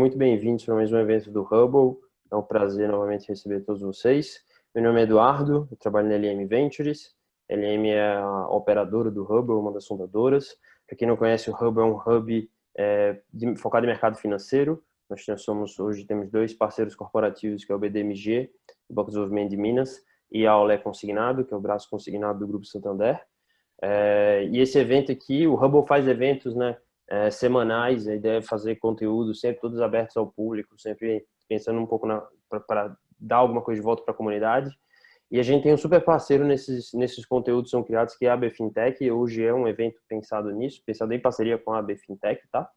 muito bem-vindos para mais um evento do Hubble. É um prazer novamente receber todos vocês. Meu nome é Eduardo, eu trabalho na LM Ventures. A LM é a operadora do Hubble, uma das fundadoras. Para quem não conhece, o Hubble é um hub focado em mercado financeiro. Hoje temos dois parceiros corporativos, que é o BDMG, o Banco de Desenvolvimento de Minas, e a Aulé Consignado, que é o braço consignado do Grupo Santander. E esse evento aqui, o Hubble faz eventos, né, semanais. A ideia é fazer conteúdo sempre todos abertos ao público, sempre pensando um pouco para dar alguma coisa de volta para a comunidade. E a gente tem um super parceiro nesses conteúdos que são criados, que é a AB Fintech. E hoje é um evento pensado nisso, pensado em parceria com a AB Fintech, tá?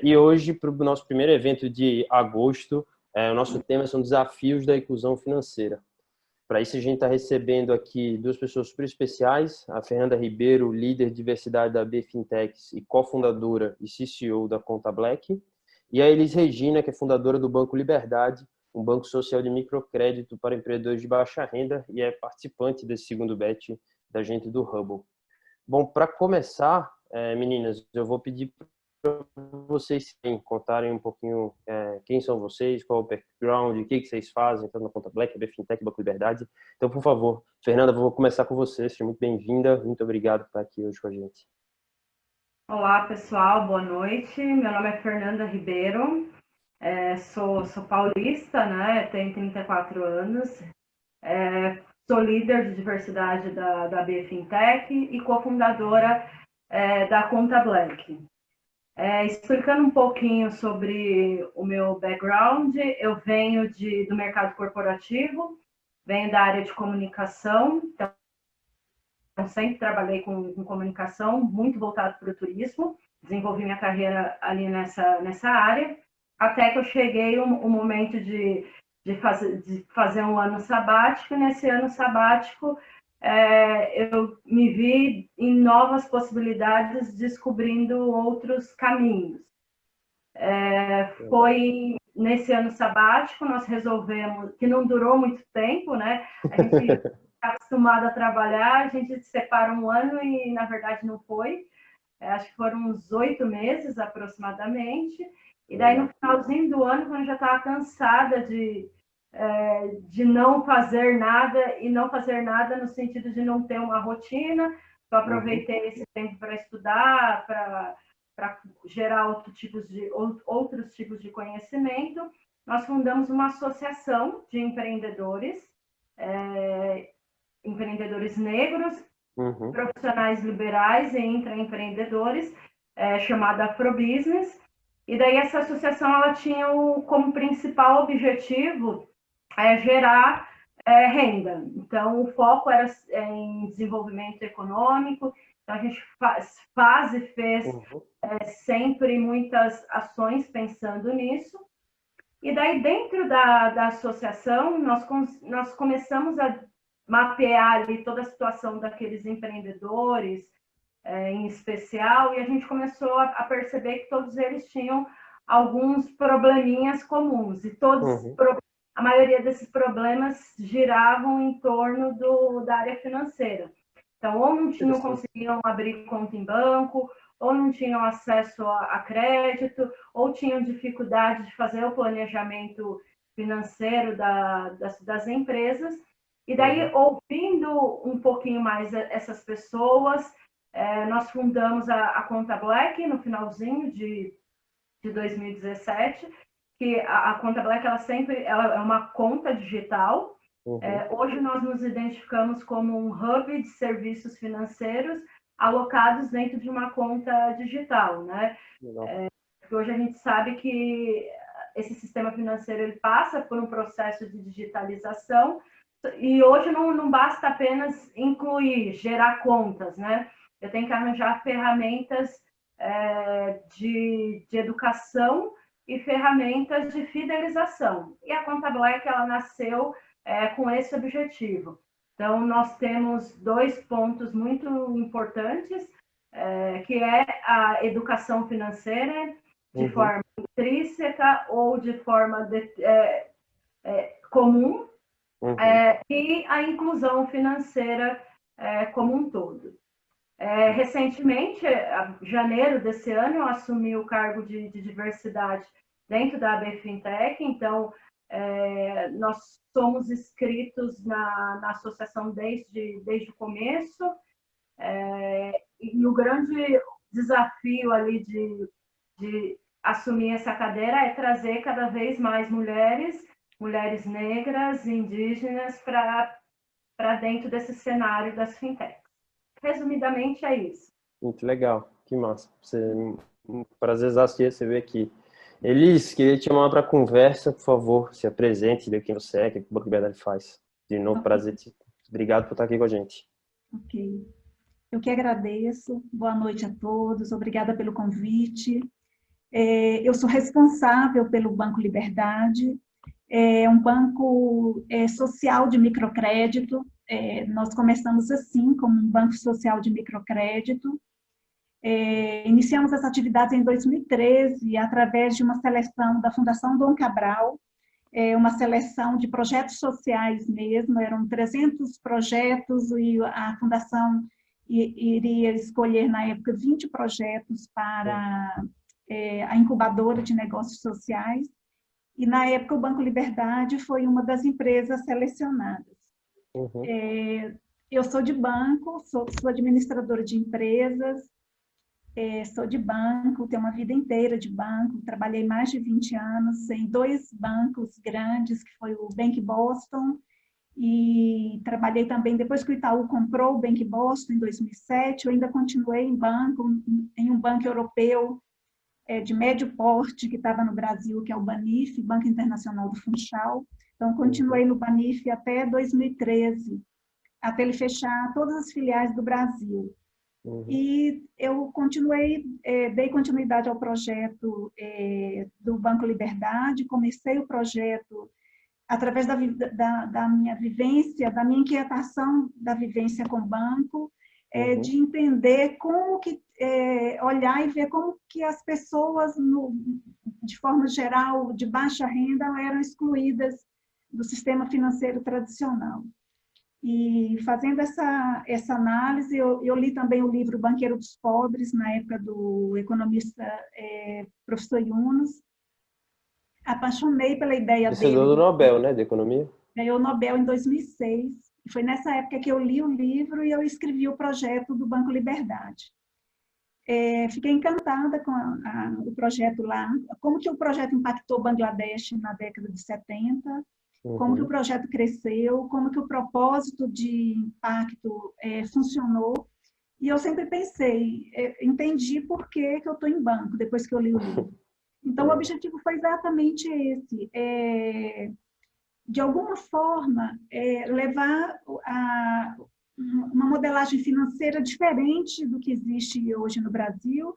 E hoje, para o nosso primeiro evento de agosto, o nosso tema são desafios da inclusão financeira. Para isso, a gente está recebendo aqui duas pessoas super especiais, a Fernanda Ribeiro, líder de diversidade da AB Fintechs e cofundadora e CCO da Conta Black, e a Elis Regina, que é fundadora do Banco Liberdade, um banco social de microcrédito para empreendedores de baixa renda, e é participante desse segundo batch da gente do Hubble. Bom, para começar, meninas, eu vou pedir para vocês contarem um pouquinho quem são vocês, qual é o background, o que vocês fazem, tanto na Conta Black, AB Fintech, Banco Liberdade. Então, por favor, Fernanda, vou começar com você. Seja muito bem-vinda. Muito obrigado por estar aqui hoje com a gente. Olá, pessoal. Boa noite. Meu nome é Fernanda Ribeiro. Sou paulista, né? Tenho 34 anos. Sou líder de diversidade da AB Fintech e cofundadora da Conta Black. Explicando um pouquinho sobre o meu background, eu venho do mercado corporativo, venho da área de comunicação, então sempre trabalhei com comunicação, muito voltado para o turismo, desenvolvi minha carreira ali nessa área, até que eu cheguei o momento de fazer um ano sabático, e nesse ano sabático eu me vi em novas possibilidades, descobrindo outros caminhos. Foi nesse ano sabático, nós resolvemos, que não durou muito tempo, né? A gente está acostumado a trabalhar, a gente se separa um ano e, na verdade, não foi. Acho que foram uns 8 meses, aproximadamente. E daí, no finalzinho do ano, quando eu já estava cansada de não fazer nada, e não fazer nada no sentido de não ter uma rotina, eu aproveitei esse tempo para estudar, para gerar outros tipos de conhecimento. Nós fundamos uma associação de empreendedores, empreendedores negros, profissionais liberais e intraempreendedores, chamada Afrobusiness. E daí essa associação ela tinha como principal objetivo gerar renda. Então, o foco era em desenvolvimento econômico. Então, a gente faz e fez sempre muitas ações pensando nisso. E daí, dentro da associação, nós começamos a mapear ali toda a situação daqueles empreendedores, em especial, e a gente começou a perceber que todos eles tinham alguns probleminhas comuns, e a maioria desses problemas giravam em torno da área financeira. Então, ou não conseguiam abrir conta em banco, ou não tinham acesso a crédito, ou tinham dificuldade de fazer o planejamento financeiro das empresas. E daí, ouvindo um pouquinho mais essas pessoas, nós fundamos a Conta Black no finalzinho de 2017, que a Conta Black ela é uma conta digital. Hoje nós nos identificamos como um hub de serviços financeiros alocados dentro de uma conta digital, né? Porque hoje a gente sabe que esse sistema financeiro ele passa por um processo de digitalização, e hoje não basta apenas gerar contas, né? Eu tenho que arranjar ferramentas de educação e ferramentas de fidelização. E a Conta Black ela nasceu com esse objetivo. Então, nós temos 2 pontos muito importantes, que é a educação financeira de forma intrínseca ou de forma comum, e a inclusão financeira como um todo. Recentemente, em janeiro desse ano, eu assumi o cargo de diversidade dentro da AB Fintech. Então, nós somos inscritos na associação desde o começo, e o grande desafio ali de assumir essa cadeira é trazer cada vez mais mulheres negras, indígenas, para dentro desse cenário das fintechs. Resumidamente, é isso. Muito legal, que massa. Um prazerzaço de receber aqui. Elis, queria te chamar para conversa, por favor, se apresente, diga quem você é, o que o Banco Liberdade faz. De novo, prazer. Obrigado por estar aqui com a gente. Ok. Eu que agradeço. Boa noite a todos. Obrigada pelo convite. Eu sou responsável pelo Banco Liberdade. É um banco social de microcrédito. Nós começamos assim, como um banco social de microcrédito. Iniciamos essa atividade em 2013, através de uma seleção da Fundação Dom Cabral, uma seleção de projetos sociais mesmo, eram 300 projetos e a Fundação iria escolher, na época, 20 projetos para a incubadora de negócios sociais, e na época o Banco Liberdade foi uma das empresas selecionadas. Uhum. Eu sou de banco, sou administradora de empresas, sou de banco, tenho uma vida inteira de banco, trabalhei mais de 20 anos em 2 bancos grandes, que foi o Bank Boston, e trabalhei também, depois que o Itaú comprou o Bank Boston, em 2007, eu ainda continuei em um banco europeu de médio porte, que estava no Brasil, que é o Banif, Banco Internacional do Funchal. Então, continuei no Banif até 2013, até ele fechar todas as filiais do Brasil. E eu dei continuidade ao projeto do Banco Liberdade, comecei o projeto através da minha vivência, da minha inquietação da vivência com o banco, de entender como que, olhar e ver como que as pessoas, de forma geral, de baixa renda, eram excluídas do sistema financeiro tradicional. E fazendo essa análise, eu li também o livro Banqueiro dos Pobres, na época do economista professor Yunus. Apaixonei pela ideia dele. Vencedor do Nobel, né, de Economia? Ganhou o Nobel em 2006. E foi nessa época que eu li o livro e eu escrevi o projeto do Banco Liberdade. Fiquei encantada com o projeto lá, como que o projeto impactou Bangladesh na década de 70, como que o projeto cresceu, como que o propósito de impacto funcionou. E eu sempre pensei, entendi por que eu estou em banco, depois que eu li o livro. Então, o objetivo foi exatamente esse, de alguma forma, levar uma modelagem financeira diferente do que existe hoje no Brasil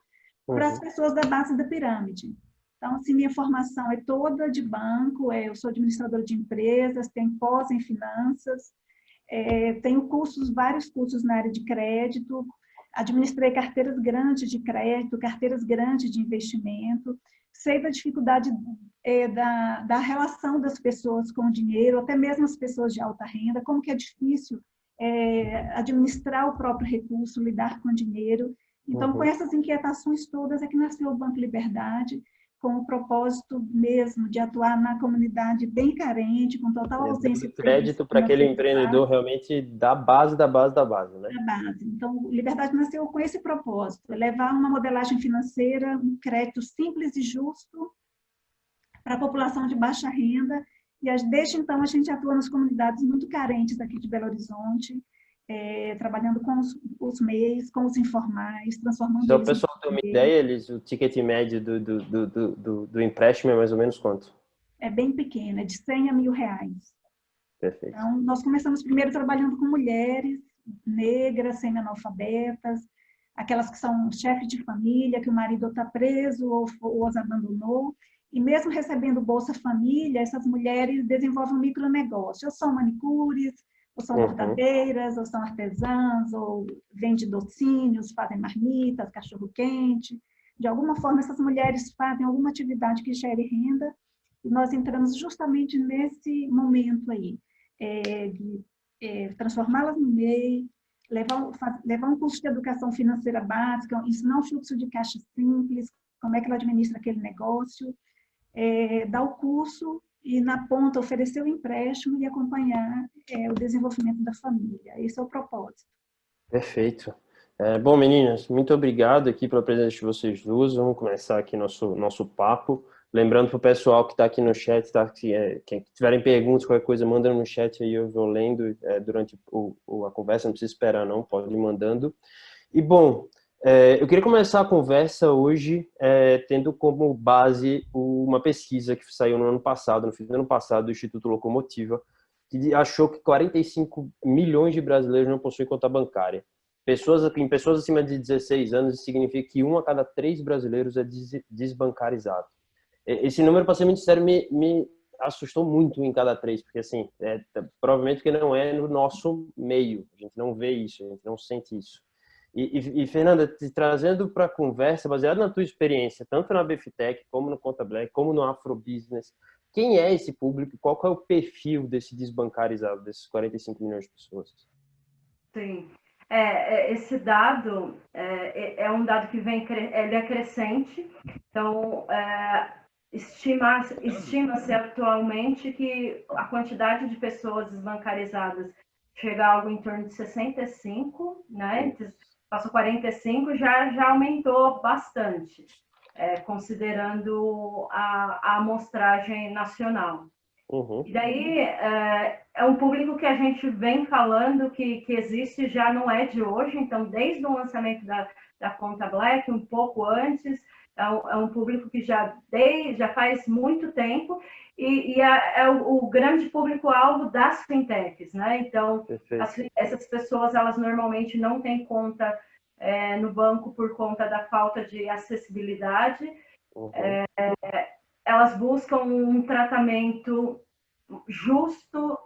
para as pessoas da base da pirâmide. Então, assim, minha formação é toda de banco, eu sou administradora de empresas, tenho pós em finanças, tenho vários cursos na área de crédito, administrei carteiras grandes de crédito, carteiras grandes de investimento, sei da dificuldade da relação das pessoas com o dinheiro, até mesmo as pessoas de alta renda, como que é difícil administrar o próprio recurso, lidar com o dinheiro. Então, com essas inquietações todas é que nasceu o Banco Liberdade, com o propósito mesmo de atuar na comunidade bem carente, com total ausência de crédito para aquele empreendedor realmente da base, né? Da base. Então, o Liberdade nasceu com esse propósito, levar uma modelagem financeira, um crédito simples e justo para a população de baixa renda. E desde então a gente atua nas comunidades muito carentes aqui de Belo Horizonte, trabalhando com os MEIs, com os informais, transformando eles... Então, o pessoal tem uma ideia, o ticket médio do empréstimo é mais ou menos quanto? É bem pequeno, é de 100 a R$1.000. Perfeito. Então, nós começamos primeiro trabalhando com mulheres negras, semi-analfabetas, aquelas que são chefes de família, que o marido está preso ou as abandonou, e mesmo recebendo Bolsa Família, essas mulheres desenvolvem um micronegócio, ou são manicures, ou são bordadeiras, ou são artesãs, ou vendem docinhos, fazem marmitas, cachorro-quente. De alguma forma, essas mulheres fazem alguma atividade que gere renda, e nós entramos justamente nesse momento aí, de transformá-las no MEI, levar um curso de educação financeira básica, ensinar um fluxo de caixa simples, como é que ela administra aquele negócio, dar o curso e, na ponta, oferecer o empréstimo e acompanhar o desenvolvimento da família. Esse é o propósito. Perfeito. Bom, meninas, muito obrigado aqui pela presença de vocês duas. Vamos começar aqui nosso papo. Lembrando para o pessoal que está aqui no chat, quem tiverem perguntas, qualquer coisa, manda no chat aí, eu vou lendo durante a conversa, não precisa esperar não, pode ir mandando. E, bom, eu queria começar a conversa hoje tendo como base uma pesquisa que saiu no fim do ano passado, do Instituto Locomotiva, que achou que 45 milhões de brasileiros não possuem conta bancária. Em pessoas acima de 16 anos, isso significa que 1 a cada 3 brasileiros é desbancarizado. Esse número, para ser muito sério, me assustou muito em cada 3, porque assim, provavelmente que não é no nosso meio, a gente não vê isso, a gente não sente isso. E Fernanda, te trazendo para a conversa, baseado na tua experiência, tanto na BFTech, como no Conta Black, como no Afrobusiness, quem é esse público? Qual é o perfil desse desbancarizado, desses 45 milhões de pessoas? Sim. Esse dado é um dado que ele é crescente. Então, estima-se atualmente que a quantidade de pessoas desbancarizadas chega a algo em torno de 65, né? Passou 45, já aumentou bastante, considerando a amostragem nacional. Uhum. E daí é um público que a gente vem falando que existe, já não é de hoje, então desde o lançamento da Conta Black, um pouco antes, é um público que já faz muito tempo e é o grande público-alvo das fintechs, né? Então, essas pessoas, elas normalmente não têm conta no banco por conta da falta de acessibilidade. Uhum. Elas buscam um tratamento justo,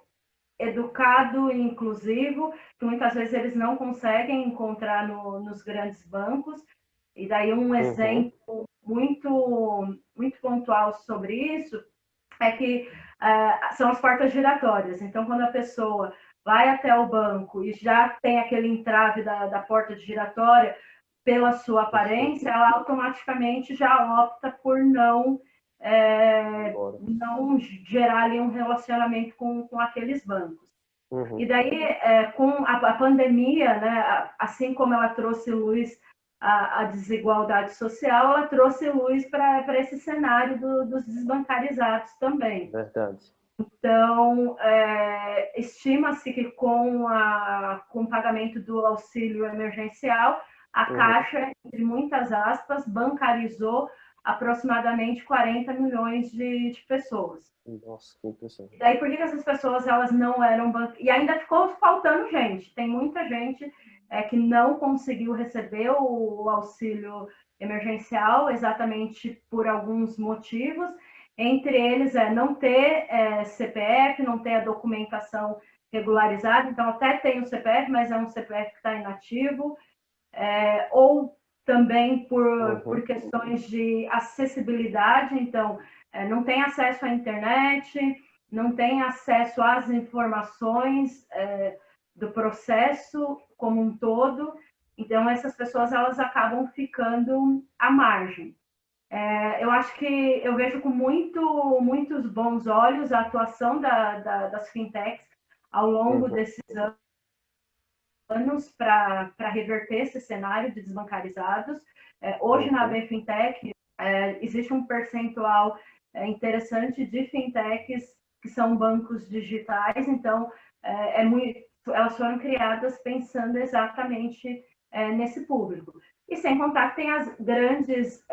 educado e inclusivo, que muitas vezes eles não conseguem encontrar nos grandes bancos. E daí um exemplo muito, muito pontual sobre isso é que são as portas giratórias. Então, quando a pessoa vai até o banco e já tem aquele entrave da porta giratória, pela sua aparência, ela automaticamente já opta por não gerar ali um relacionamento com aqueles bancos. E daí, com a pandemia, né, assim como ela trouxe luz à desigualdade social, ela trouxe luz para esse cenário dos desbancarizados também. Verdade. Então, estima-se que com o pagamento do auxílio emergencial, a Caixa, entre muitas aspas, bancarizou aproximadamente 40 milhões de pessoas. Nossa, que impressionante. E daí, por que essas pessoas elas não eram e ainda ficou faltando gente? Tem muita gente que não conseguiu receber o auxílio emergencial exatamente por alguns motivos. Entre eles não ter CPF, não ter a documentação regularizada. Então, até tem o CPF, mas é um CPF que está inativo. Ou também por questões de acessibilidade. Então, não tem acesso à internet, não tem acesso às informações do processo como um todo. Então, essas pessoas elas acabam ficando à margem. Eu acho que eu vejo com muitos bons olhos a atuação das fintechs ao longo desses anos para reverter esse cenário de desbancarizados. Hoje, na BFintech, existe um percentual interessante de fintechs que são bancos digitais, então, elas foram criadas pensando exatamente nesse público. E sem contar que tem as grandes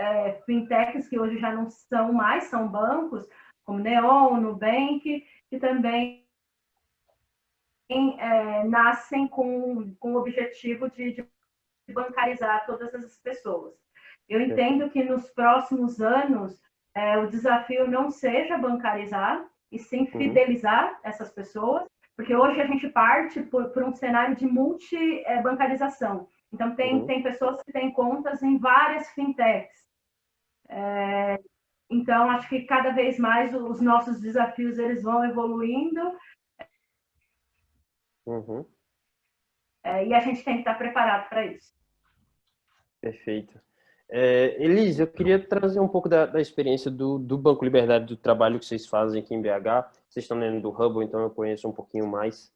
fintechs que hoje já não são mais, são bancos, como Neon, Nubank, que também nascem com o objetivo de bancarizar todas essas pessoas. Eu entendo que nos próximos anos o desafio não seja bancarizar, e sim fidelizar essas pessoas, porque hoje a gente parte por um cenário de multibancarização. Então, tem pessoas que têm contas em várias fintechs. Então, acho que cada vez mais os nossos desafios eles vão evoluindo. E a gente tem que estar preparado para isso. Perfeito. Elis, eu queria trazer um pouco da experiência do Banco Liberdade, do trabalho que vocês fazem aqui em BH. Vocês estão dentro do Hubble, então eu conheço um pouquinho mais.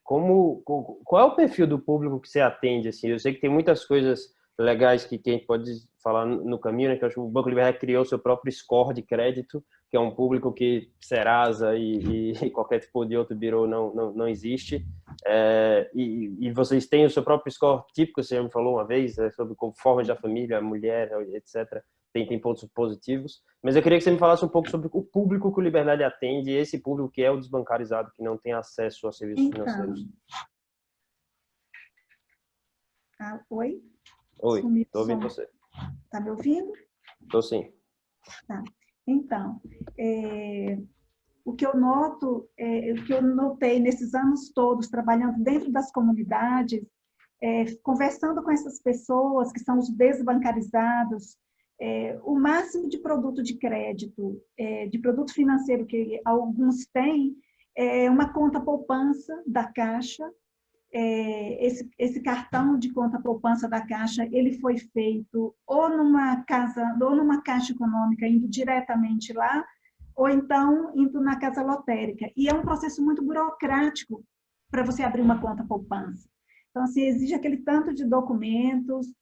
Qual é o perfil do público que você atende? Assim? Eu sei que tem muitas coisas legais que a gente pode falar no caminho, né? Que eu acho que o Banco Liberdade criou seu próprio score de crédito, que é um público que Serasa e qualquer tipo de outro bureau não existe. E vocês têm o seu próprio score típico, você já me falou uma vez, sobre formas da família, mulher, etc. Tem pontos positivos. Mas eu queria que você me falasse um pouco sobre o público que o Liberdade atende, esse público que é o desbancarizado, que não tem acesso a serviços financeiros. Oi? Oi, estou ouvindo você. Está me ouvindo? Estou sim. Tá. Então, o que eu noto, o que eu notei nesses anos todos, trabalhando dentro das comunidades, conversando com essas pessoas que são os desbancarizados, o máximo de produto de crédito, de produto financeiro que alguns têm, é uma conta poupança da Caixa. Esse cartão de conta poupança da Caixa, ele foi feito ou numa caixa econômica, indo diretamente lá, ou então indo na casa lotérica. E é um processo muito burocrático para você abrir uma conta poupança. Então, assim, exige aquele tanto de documentos.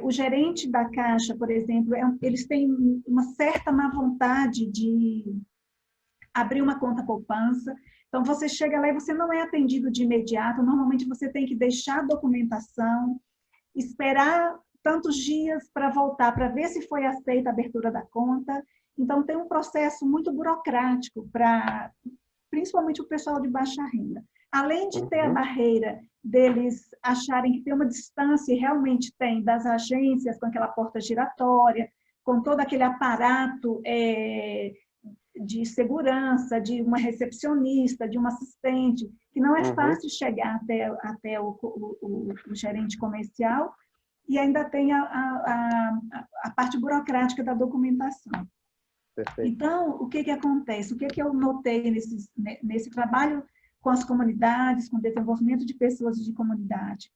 O gerente da Caixa, por exemplo, eles têm uma certa má vontade de abrir uma conta poupança. Então, você chega lá e você não é atendido de imediato. Normalmente, você tem que deixar a documentação, esperar tantos dias para voltar, para ver se foi aceita a abertura da conta. Então, tem um processo muito burocrático para, principalmente o pessoal de baixa renda. Além de ter a barreira deles acharem que tem uma distância, e realmente tem, das agências, com aquela porta giratória, com todo aquele aparato de segurança, de uma recepcionista, de uma assistente, que não é fácil chegar até o gerente comercial, e ainda tem a parte burocrática da documentação. Perfeito. Então, o que acontece? O que eu notei nesse trabalho com as comunidades, com o desenvolvimento de pessoas de comunidade?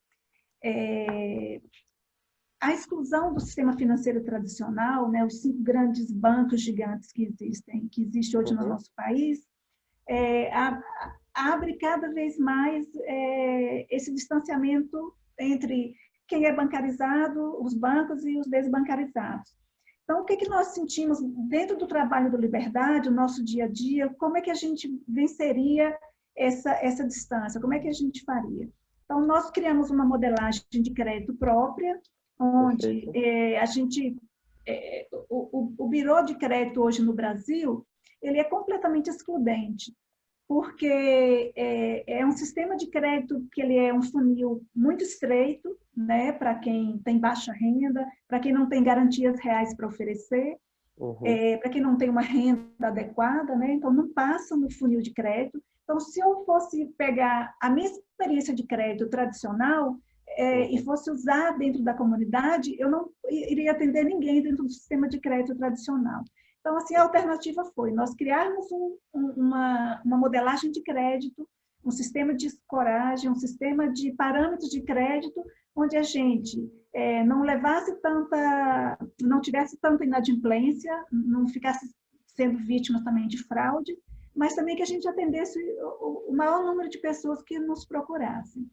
A exclusão do sistema financeiro tradicional, né, os 5 grandes bancos gigantes que existe hoje no nosso país, abre cada vez mais esse distanciamento entre quem é bancarizado, os bancos e os desbancarizados. Então, o que nós sentimos dentro do trabalho do Liberdade, o nosso dia a dia, como é que a gente venceria essa distância, como é que a gente faria? Então, nós criamos uma modelagem de crédito própria, onde a gente, o birô de crédito hoje no Brasil, ele é completamente excludente, porque é um sistema de crédito que ele é um funil muito estreito, né, para quem tem baixa renda, para quem não tem garantias reais para oferecer, para quem não tem uma renda adequada, né, então não passa no funil de crédito. Então, se eu fosse pegar a minha experiência de crédito tradicional e fosse usar dentro da comunidade, eu não iria atender ninguém dentro do sistema de crédito tradicional. Então, assim, a alternativa foi nós criarmos uma modelagem de crédito, um sistema de escoragem, um sistema de parâmetros de crédito, onde a gente não tivesse tanta inadimplência, não ficasse sendo vítima também de fraude, mas também que a gente atendesse o maior número de pessoas que nos procurassem.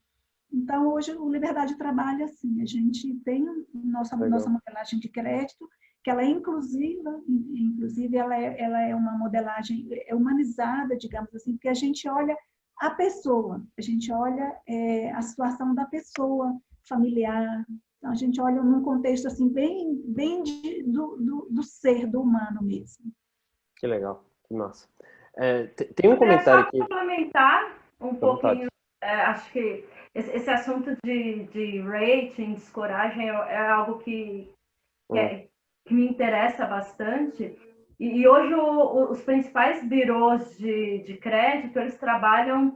Então, hoje, o Liberdade trabalha assim, a gente tem nossa modelagem de crédito, que ela é inclusiva, inclusive ela é uma modelagem humanizada, digamos assim, porque a gente olha a pessoa, a gente olha a situação da pessoa familiar, então a gente olha num contexto assim, bem do ser, do humano mesmo. Que legal, que massa. Tem um comentário aqui. Eu queria só complementar um pouquinho, acho que esse assunto de rating, de escoragem, é algo que me interessa bastante. E hoje os principais birôs de crédito, eles trabalham,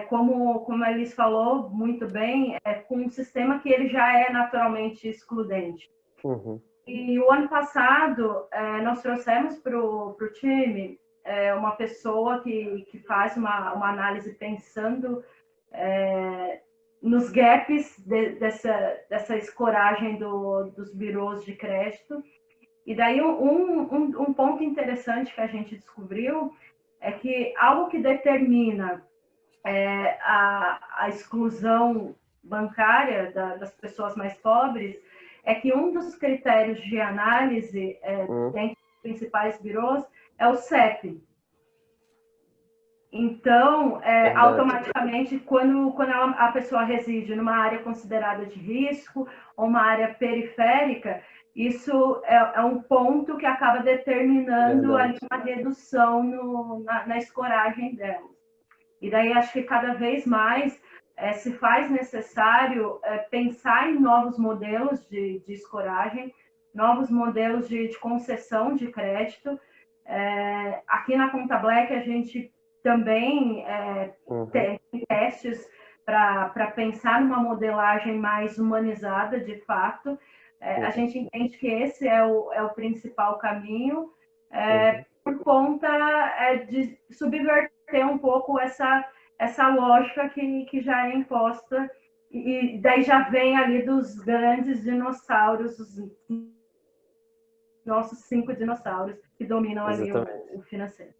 como a Elis falou muito bem, com um sistema que ele já é naturalmente excludente. E o ano passado, nós trouxemos para o time uma pessoa que faz uma análise pensando nos gaps dessa escoragem dos birôs de crédito. E daí um ponto interessante que a gente descobriu é que algo que determina a exclusão bancária das pessoas mais pobres é que um dos critérios de análise dentre os principais birôs é o CEP. Então, automaticamente, quando a pessoa reside numa área considerada de risco ou uma área periférica, isso é um ponto que acaba determinando ali uma redução na escoragem dela. E daí, acho que cada vez mais se faz necessário pensar em novos modelos de escoragem, novos modelos de concessão de crédito. Aqui na Conta Black, a gente também tem testes para pensar numa modelagem mais humanizada, de fato. A gente entende que esse é o principal caminho, por conta de subverter um pouco essa lógica que já é imposta, e daí já vem ali dos grandes dinossauros, os nossos 5 dinossauros que dominam ali o financeiro.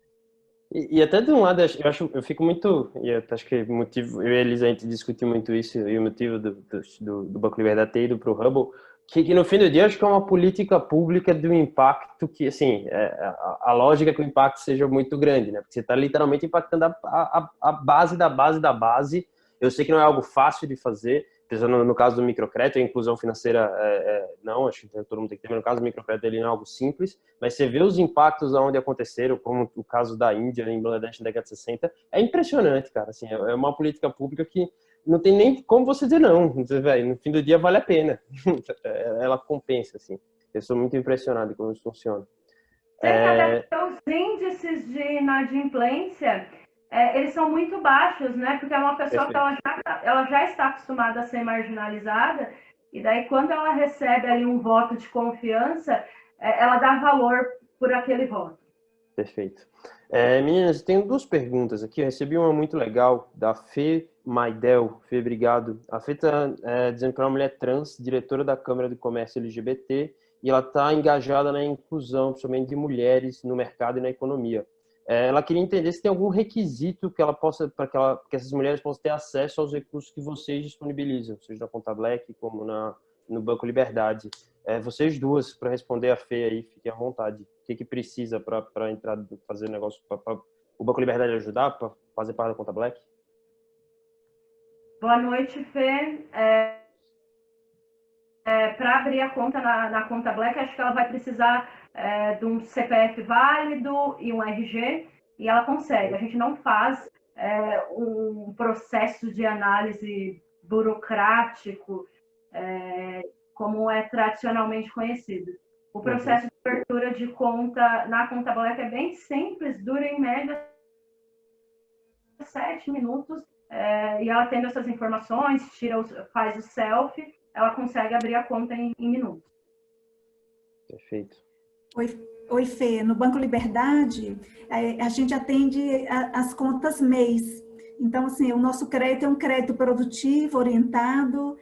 E até de um lado, eu fico muito, e eu acho que o motivo, eu e a Elisa, a gente discutiu muito isso, e o motivo do Banco Liberdade ter ido para o Hubble, que no fim do dia, eu acho que é uma política pública do impacto que, assim, a lógica é que o impacto seja muito grande, né? Porque você está literalmente impactando a base da base da base. Eu sei que não é algo fácil de fazer, pensando no caso do microcrédito, a inclusão financeira, não, acho que todo mundo tem que ter, mas no caso do microcrédito ele não é algo simples, mas você vê os impactos onde aconteceram, como o caso da Índia, em Bangladesh na década de 60, é impressionante, cara, assim, é uma política pública que não tem nem como você dizer não, no fim do dia vale a pena, ela compensa, assim, eu sou muito impressionado com como isso funciona. Os índices de inadimplência, eles são muito baixos, né? Porque é uma pessoa que ela já está acostumada a ser marginalizada, e daí quando ela recebe ali um voto de confiança, ela dá valor por aquele voto. Perfeito. Meninas, eu tenho 2 perguntas aqui. Eu recebi uma muito legal da Fê Maidel. Fê, obrigado. A Fê está dizendo que é uma mulher trans, diretora da Câmara de Comércio LGBT, e ela está engajada na inclusão, principalmente de mulheres no mercado e na economia. Ela queria entender se tem algum requisito que ela possa, que essas mulheres possam ter acesso aos recursos que vocês disponibilizam, seja na Conta Black como no Banco Liberdade. Vocês duas, para responder a Fê aí, fiquem à vontade. O que precisa para entrar, fazer negócio, para o Banco Liberdade ajudar, para fazer parte da Conta Black? Boa noite, Fê. Para abrir a conta na Conta Black, acho que ela vai precisar de um CPF válido e um RG, e ela consegue. A gente não faz um processo de análise burocrático como é tradicionalmente conhecido. O processo de abertura de conta na Conta Black é bem simples, dura em média 7 minutos, e ela tendo essas informações, faz o selfie, ela consegue abrir a conta em minutos. Perfeito. Oi, Fê. No Banco Liberdade, a gente atende as contas mês. Então, assim, o nosso crédito é um crédito produtivo, orientado.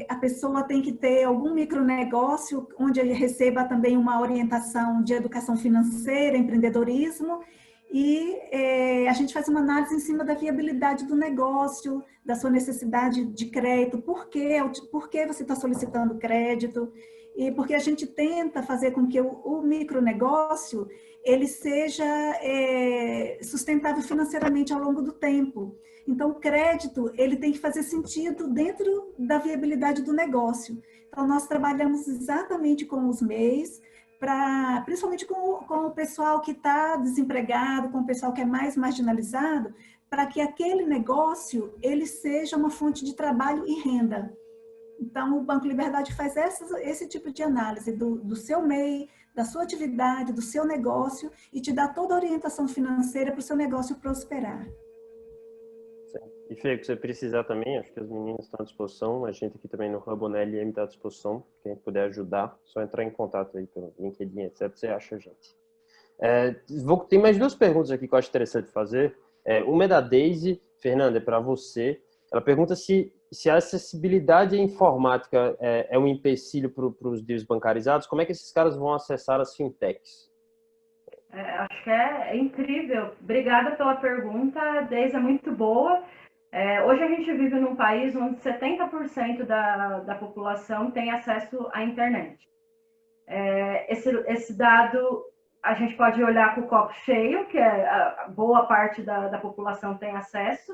A pessoa tem que ter algum micronegócio onde ele receba também uma orientação de educação financeira, empreendedorismo. E a gente faz uma análise em cima da viabilidade do negócio, da sua necessidade de crédito, por que você está solicitando crédito, e porque a gente tenta fazer com que o micronegócio ele seja sustentável financeiramente ao longo do tempo. Então, o crédito ele tem que fazer sentido dentro da viabilidade do negócio. Então, nós trabalhamos exatamente com os MEIs, principalmente com o pessoal que está desempregado, com o pessoal que é mais marginalizado, para que aquele negócio ele seja uma fonte de trabalho e renda. Então, o Banco Liberdade faz esse tipo de análise do seu MEI, da sua atividade, do seu negócio, e te dá toda a orientação financeira para o seu negócio prosperar. E, Fê, que você precisar também, acho que as meninas estão à disposição, a gente aqui também no Hubble, na LM, está à disposição, quem puder ajudar, só entrar em contato aí pelo LinkedIn, etc, você acha a gente. Tem mais 2 perguntas aqui que eu acho interessante fazer. Uma é da Daisy. Fernanda, é para você. Ela pergunta se a acessibilidade à informática é um empecilho para os desbancarizados. Como é que esses caras vão acessar as fintechs? Acho que é incrível. Obrigada pela pergunta, Deise, é muito boa. Hoje a gente vive num país onde 70% da população tem acesso à internet. Esse dado a gente pode olhar com o copo cheio, que a boa parte da população tem acesso,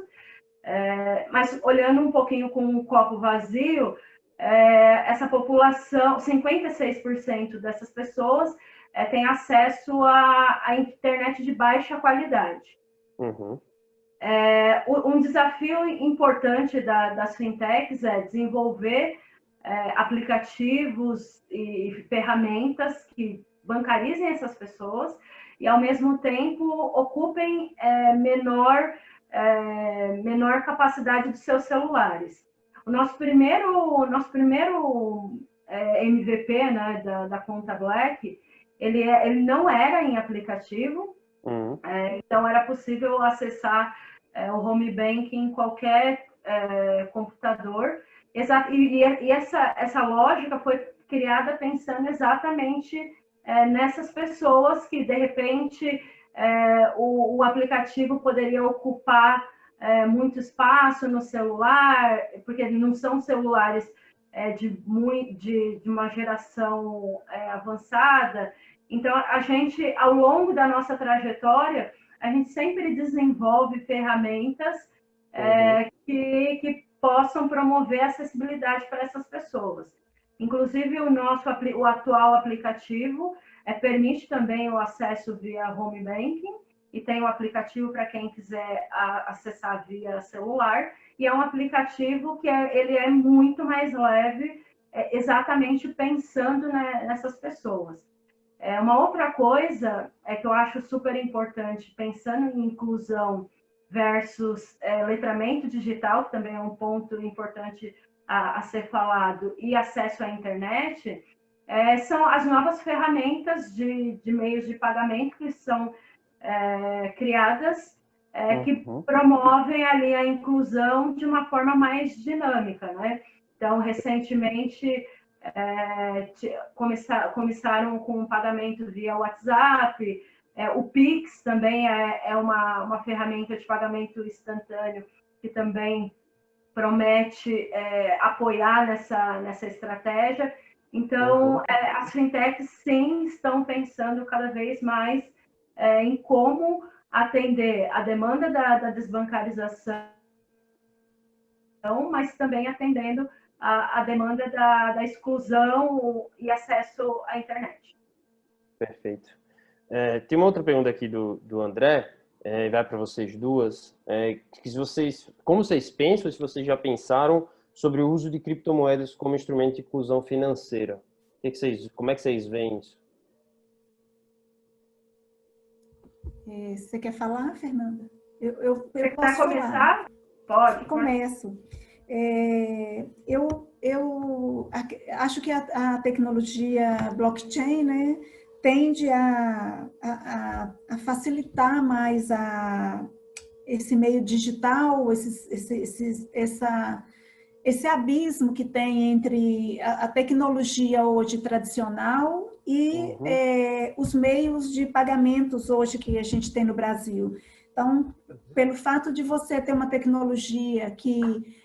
mas olhando um pouquinho com o copo vazio, essa população, 56% dessas pessoas tem acesso à internet de baixa qualidade. Uhum. Um desafio importante das fintechs é desenvolver aplicativos e ferramentas que bancarizem essas pessoas e, ao mesmo tempo, ocupem menor capacidade dos seus celulares. O nosso primeiro MVP, né, da conta Black, ele não era em aplicativo, então era possível acessar o home banking em qualquer computador. E essa lógica foi criada pensando exatamente nessas pessoas que, de repente, o aplicativo poderia ocupar muito espaço no celular, porque não são celulares de uma geração avançada. Então, a gente, ao longo da nossa trajetória, a gente sempre desenvolve ferramentas que possam promover a acessibilidade para essas pessoas. Inclusive, o atual aplicativo permite também o acesso via home banking, e tem o aplicativo para quem quiser acessar via celular, e é um aplicativo que ele é muito mais leve, exatamente pensando nessas pessoas. Uma outra coisa que eu acho super importante, pensando em inclusão versus letramento digital, que também é um ponto importante a ser falado, e acesso à internet, são as novas ferramentas de meios de pagamento que são criadas, que promovem ali a inclusão de uma forma mais dinâmica, né? Então, recentemente, começaram com um pagamento via WhatsApp, o Pix também é uma ferramenta de pagamento instantâneo que também promete apoiar nessa estratégia. Então, as fintechs, sim, estão pensando cada vez mais em como atender a demanda da desbancarização, mas também atendendo a demanda da exclusão e acesso à internet. Perfeito. Tem uma outra pergunta aqui do André, vai para vocês duas. Como vocês pensam, se vocês já pensaram sobre o uso de criptomoedas como instrumento de inclusão financeira? Como é que vocês veem isso? Você quer falar, Fernanda? Você quer começar? Pode. Começo. Eu acho que a tecnologia blockchain, né, tende a facilitar mais esse meio digital, esse abismo que tem entre a tecnologia hoje tradicional e os meios de pagamentos hoje que a gente tem no Brasil. Então, pelo fato de você ter uma tecnologia que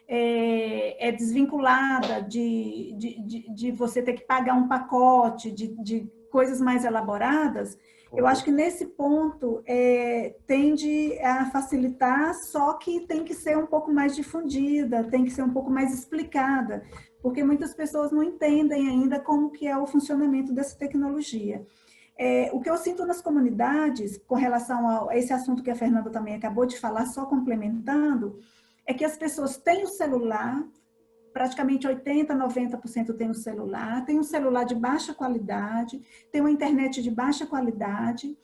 é desvinculada de você ter que pagar um pacote de coisas mais elaboradas, eu acho que nesse ponto tende a facilitar, só que tem que ser um pouco mais difundida, tem que ser um pouco mais explicada, porque muitas pessoas não entendem ainda como que é o funcionamento dessa tecnologia. O que eu sinto nas comunidades, com relação a esse assunto que a Fernanda também acabou de falar, só complementando, é que as pessoas têm o celular, praticamente 80%, 90% tem um celular de baixa qualidade, tem uma internet de baixa qualidade.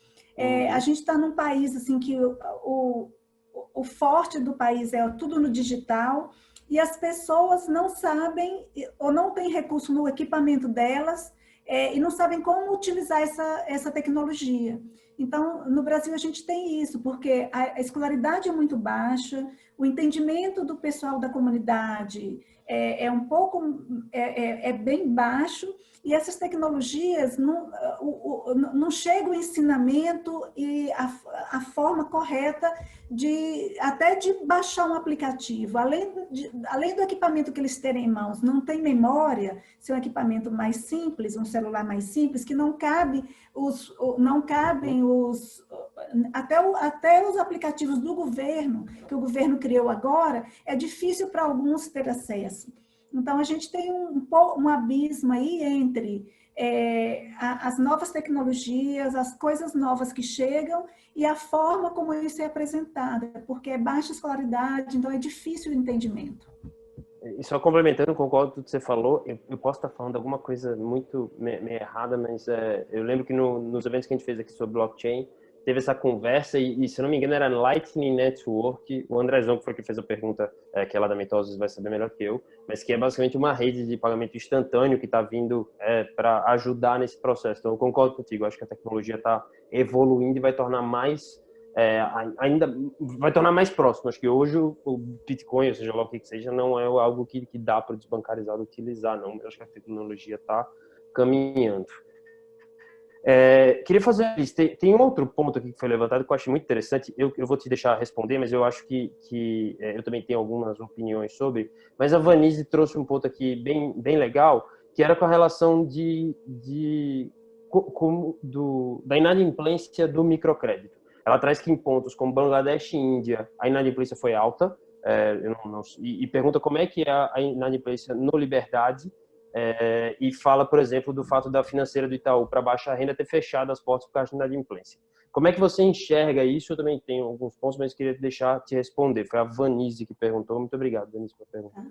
A gente está num país assim, que o forte do país é tudo no digital, e as pessoas não sabem ou não têm recurso no equipamento delas, e não sabem como utilizar essa tecnologia. Então, no Brasil a gente tem isso, porque a escolaridade é muito baixa, o entendimento do pessoal da comunidade é bem baixo, e essas tecnologias não chega o ensinamento e a forma correta até de baixar um aplicativo. Além do equipamento que eles terem em mãos, não tem memória, se é um equipamento mais simples, um celular mais simples, que não cabem até os aplicativos do governo, que o governo criou agora, é difícil para alguns ter acesso. Então, a gente tem um abismo aí entre as novas tecnologias, as coisas novas que chegam e a forma como isso é apresentada, porque é baixa escolaridade, então é difícil o entendimento. E só complementando, concordo com tudo que você falou, eu posso estar falando alguma coisa muito meio errada, mas eu lembro que nos eventos que a gente fez aqui sobre blockchain, teve essa conversa e, se não me engano, era Lightning Network. O Andrezão, que foi que fez a pergunta, que é lá da Mitosis, vai saber melhor que eu, mas que é basicamente uma rede de pagamento instantâneo que está vindo para ajudar nesse processo. Então, eu concordo contigo, acho que a tecnologia está evoluindo e vai tornar mais, ainda vai tornar mais próximo. Acho que hoje o Bitcoin, ou seja lá o que seja, não é algo que dá para o desbancarizado utilizar, não. Eu acho que a tecnologia está caminhando. Queria fazer isso. Tem um outro ponto aqui que foi levantado que eu achei muito interessante. Eu vou te deixar responder, mas eu acho que eu também tenho algumas opiniões sobre. Mas a Vanise trouxe um ponto aqui bem legal, que era com a relação da inadimplência do microcrédito. Ela traz que em pontos como Bangladesh e Índia, a inadimplência foi alta, e pergunta como é que é a inadimplência no Liberdade. E fala, por exemplo, do fato da financeira do Itaú para baixa renda ter fechado as portas por causa da inadimplência. Como é que você enxerga isso? Eu também tenho alguns pontos, mas queria deixar te responder. Foi a Vanise que perguntou. Muito obrigado, Vanise, pela pergunta.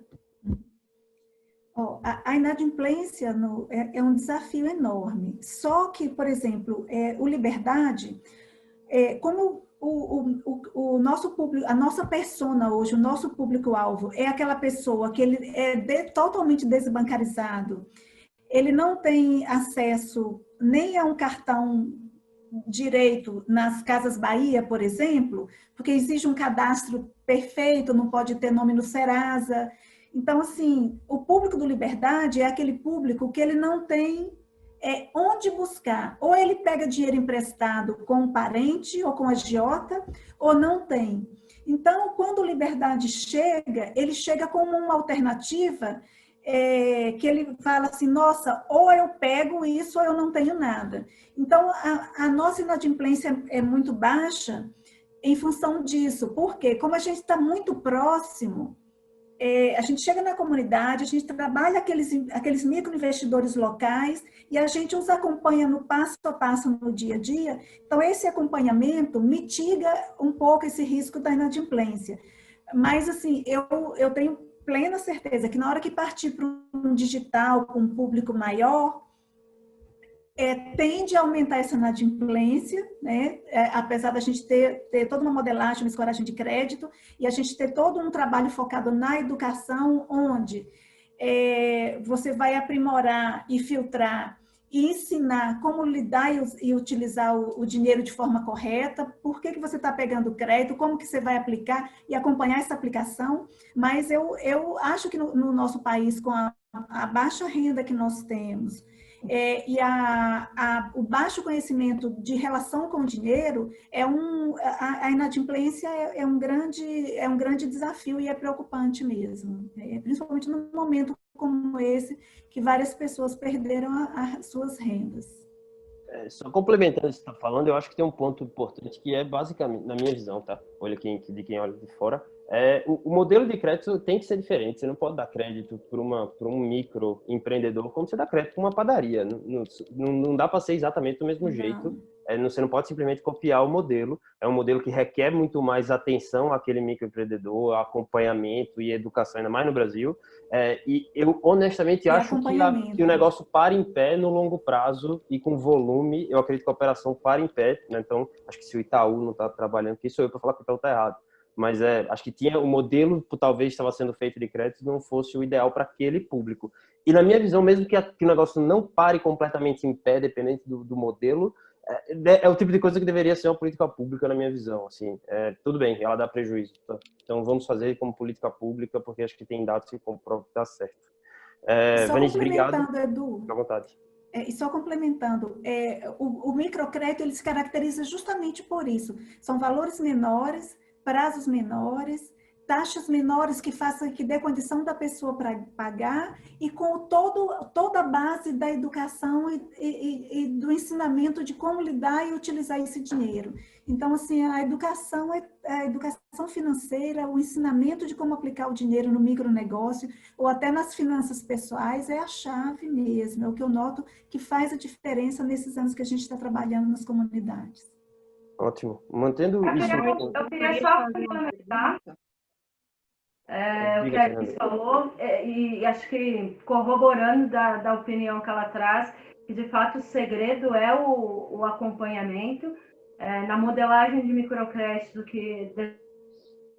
A inadimplência é um desafio enorme. Só que, por exemplo, o Liberdade, como o nosso público, a nossa persona hoje, o nosso público-alvo é aquela pessoa que ele é totalmente desbancarizado, ele não tem acesso nem a um cartão direito nas Casas Bahia, por exemplo, porque exige um cadastro perfeito, não pode ter nome no Serasa. Então, assim, o público do Liberdade é aquele público que ele não tem onde buscar. Ou ele pega dinheiro emprestado com um parente ou com agiota, ou não tem. Então, quando o Liberdade chega, ele chega como uma alternativa que ele fala assim, nossa, ou eu pego isso ou eu não tenho nada. Então, a nossa inadimplência é muito baixa em função disso. Por quê? Como a gente está muito próximo, a gente chega na comunidade, a gente trabalha aqueles microinvestidores locais e a gente os acompanha no passo a passo no dia a dia. Então, esse acompanhamento mitiga um pouco esse risco da inadimplência. Mas, assim, eu tenho plena certeza que na hora que partir para um digital com um público maior, tende a aumentar essa inadimplência, né? Apesar da gente ter toda uma modelagem, uma escoragem de crédito, e a gente ter todo um trabalho focado na educação, onde você vai aprimorar e filtrar e ensinar como lidar e utilizar o dinheiro de forma correta, por que você está pegando crédito, como que você vai aplicar e acompanhar essa aplicação. Mas eu acho que no nosso país, com a baixa renda que nós temos, e o baixo conhecimento de relação com o dinheiro, a inadimplência é um grande desafio e é preocupante mesmo, principalmente num momento como esse, que várias pessoas perderam as suas rendas. Só complementando o que você está falando, eu acho que tem um ponto importante que é basicamente, na minha visão, tá? De quem olha de fora, o modelo de crédito tem que ser diferente. Você não pode dar crédito para um microempreendedor como você dá crédito para uma padaria. Não dá para ser exatamente do mesmo jeito. Você não pode simplesmente copiar o modelo. É um modelo que requer muito mais atenção àquele microempreendedor, acompanhamento e educação, ainda mais no Brasil. E eu honestamente acho que o negócio para em pé no longo prazo e com volume. Eu acredito que a operação para em pé, né? Então, acho que se o Itaú não está trabalhando, quem sou eu para falar que o Itaú está errado? Mas acho que o modelo talvez estava sendo feito de crédito não fosse o ideal para aquele público. E na minha visão, mesmo que o negócio não pare completamente em pé, dependente do modelo, é o tipo de coisa que deveria ser uma política pública na minha visão, assim. Tudo bem, ela dá prejuízo, tá? Então vamos fazer como política pública, porque acho que tem dados que comprovam que dá certo. Só Vanessa, obrigado. complementando, Edu. Fique à vontade. E só complementando, o microcrédito ele se caracteriza justamente por isso. São valores menores, prazos menores, taxas menores que dê condição da pessoa para pagar e com toda a base da educação e do ensinamento de como lidar e utilizar esse dinheiro. Então, assim, a educação financeira, o ensinamento de como aplicar o dinheiro no micronegócio ou até nas finanças pessoais é a chave mesmo, é o que eu noto que faz a diferença nesses anos que a gente está trabalhando nas comunidades. Ótimo. Mantendo isso... Eu queria só complementar o que a Alice falou, e acho que corroborando da opinião que ela traz, que de fato o segredo é o acompanhamento. Na modelagem de microcrédito que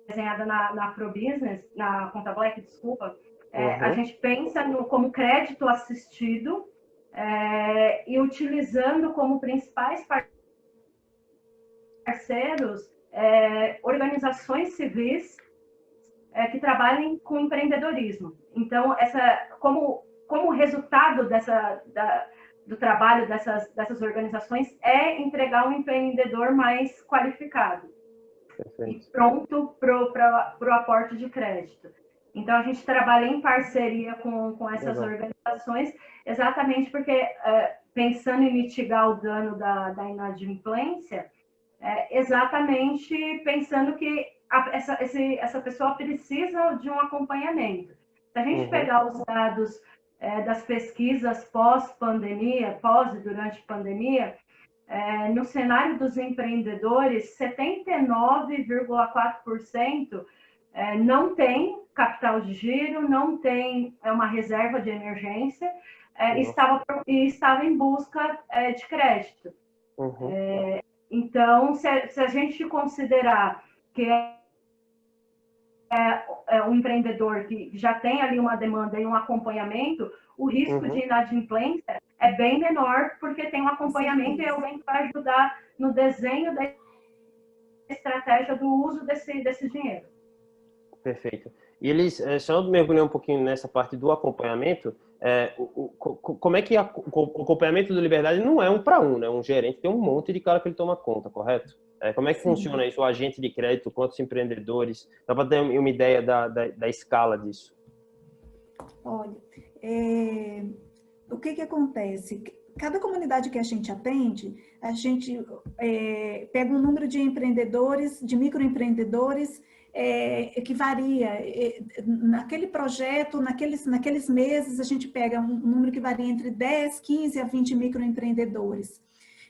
desenhada na Afrobusiness, na Conta Black, desculpa, a gente pensa como crédito assistido e utilizando como principais parceiros organizações civis que trabalhem com empreendedorismo. Então, como resultado do trabalho dessas organizações é entregar um empreendedor mais qualificado. Perfeito. E pronto para o aporte de crédito. Então, a gente trabalha em parceria com essas organizações, exatamente porque, pensando em mitigar o dano da inadimplência, exatamente pensando que essa pessoa precisa de um acompanhamento. Se a gente pegar os dados das pesquisas pós-pandemia, pós e durante a pandemia, no cenário dos empreendedores, 79,4% não tem capital de giro, não tem uma reserva de emergência e estava em busca de crédito. Então, se a gente considerar que um empreendedor que já tem ali uma demanda e um acompanhamento, o risco de inadimplência é bem menor, porque tem um acompanhamento e alguém que vai ajudar no desenho da estratégia do uso desse dinheiro. Perfeito. E eles, só mergulhar um pouquinho nessa parte do acompanhamento, como é que o acompanhamento do Liberdade não é um para um, né? Um gerente tem um monte de cara que ele toma conta, correto? Como é que funciona isso? O agente de crédito, quantos empreendedores? Dá para ter uma ideia da escala disso? Olha, o que acontece? Cada comunidade que a gente atende, a gente pega um número de empreendedores, de microempreendedores, que varia. Naquele projeto, naqueles meses, a gente pega um número que varia entre 10, 15 a 20 microempreendedores.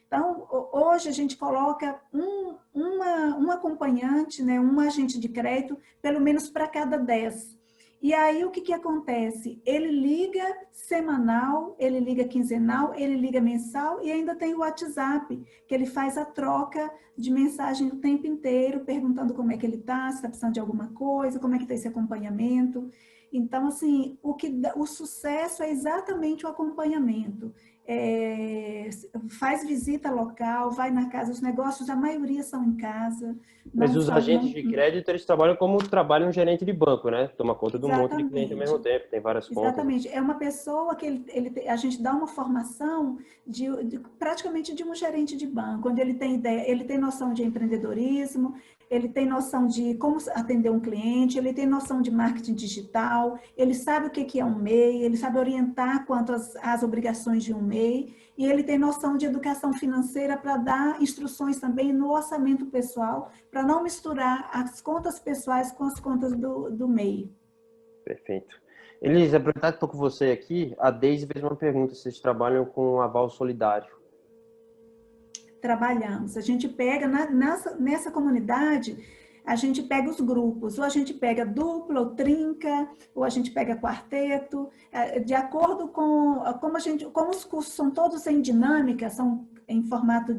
Então, hoje a gente coloca um acompanhante, né, um agente de crédito, pelo menos para cada 10. E aí, o que acontece? Ele liga semanal, ele liga quinzenal, ele liga mensal e ainda tem o WhatsApp, que ele faz a troca de mensagem o tempo inteiro, perguntando como é que ele está, se está precisando de alguma coisa, como é que está esse acompanhamento. Então, assim, o sucesso é exatamente o acompanhamento. Faz visita local, vai na casa, os negócios, a maioria são em casa. Mas os agentes de crédito, eles trabalham como trabalha um gerente de banco, né? Toma conta de um monte de cliente ao mesmo tempo, tem várias contas. Exatamente, é uma pessoa que a gente dá uma formação praticamente de um gerente de banco, onde ele tem ideia, ele tem noção de empreendedorismo, ele tem noção de como atender um cliente, ele tem noção de marketing digital, ele sabe o que é um MEI, ele sabe orientar quanto às obrigações de um MEI, e ele tem noção de educação financeira para dar instruções também no orçamento pessoal, para não misturar as contas pessoais com as contas do MEI. Perfeito. Elisa, aproveitar que estou com você aqui, a Deise fez uma pergunta, vocês trabalham com aval solidário? Trabalhamos. A gente pega, nessa comunidade, a gente pega os grupos, ou a gente pega dupla, ou trinca, ou a gente pega quarteto, de acordo com como os cursos são todos em dinâmica, são em formato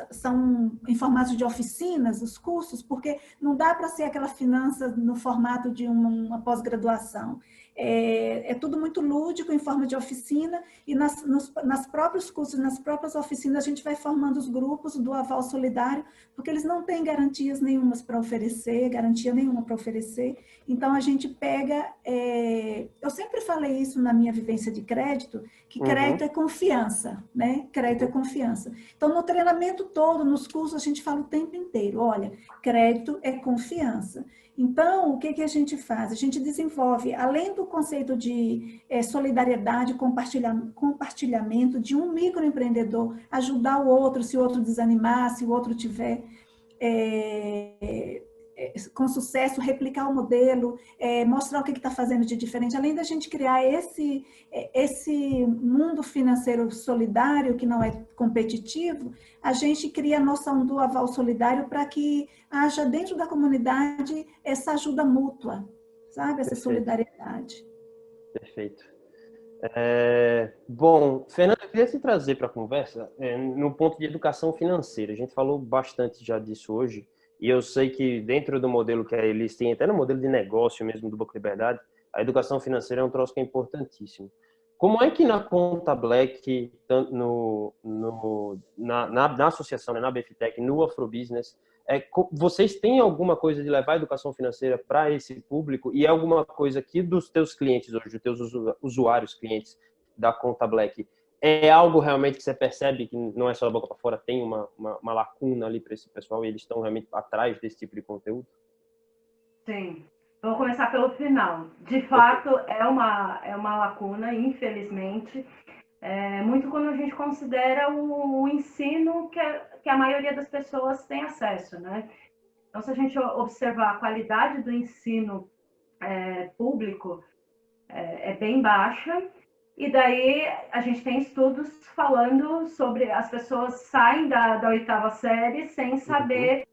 são em formato de oficinas, os cursos, porque não dá para ser aquela finança no formato de uma pós-graduação. É tudo muito lúdico, em forma de oficina, e nas próprios cursos, nas próprias oficinas, a gente vai formando os grupos do aval solidário, porque eles não têm garantias nenhumas para oferecer, garantia nenhuma para oferecer. Então, a gente pega... eu sempre falei isso na minha vivência de crédito, que crédito é confiança, né? Crédito é confiança. Então, no treinamento todo, nos cursos, a gente fala o tempo inteiro, olha, crédito é confiança. Então, o que a gente faz? A gente desenvolve, além do conceito de solidariedade, compartilhamento, de um microempreendedor ajudar o outro, se o outro desanimar, se o outro tiver com sucesso, replicar o modelo, mostrar o que está fazendo de diferente. Além da gente criar esse mundo financeiro solidário, que não é competitivo, a gente cria a noção do aval solidário para que haja dentro da comunidade essa ajuda mútua, sabe? Essa solidariedade. Perfeito. Bom, Fernanda, eu queria te trazer para a conversa no ponto de educação financeira. A gente falou bastante já disso hoje, e eu sei que dentro do modelo que eles têm, até no modelo de negócio mesmo do Banco Liberdade, a educação financeira é um troço que é importantíssimo. Como é que na Conta Black, na associação, né, na BFTech, no Afrobusiness, vocês têm alguma coisa de levar a educação financeira para esse público? E é alguma coisa que dos teus clientes hoje, dos teus usuários, clientes da Conta Black, é algo realmente que você percebe que não é só da boca para fora, tem uma lacuna ali para esse pessoal e eles estão realmente atrás desse tipo de conteúdo? Sim. Vou começar pelo final. De fato, é uma lacuna, infelizmente, muito quando a gente considera o ensino que a maioria das pessoas tem acesso, né? Então, se a gente observar a qualidade do ensino público, é bem baixa, e daí a gente tem estudos falando sobre as pessoas saem da 8ª série sem saber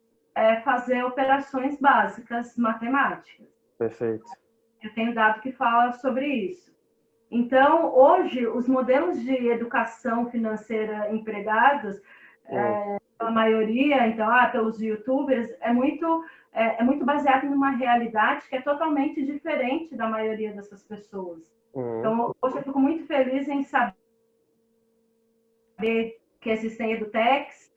fazer operações básicas matemáticas. Perfeito. Eu tenho dado que fala sobre isso. Então, hoje, os modelos de educação financeira empregados, a maioria, então, pelos youtubers, é muito baseado numa realidade que é totalmente diferente da maioria dessas pessoas. Então, hoje eu fico muito feliz em saber que existem edutechs,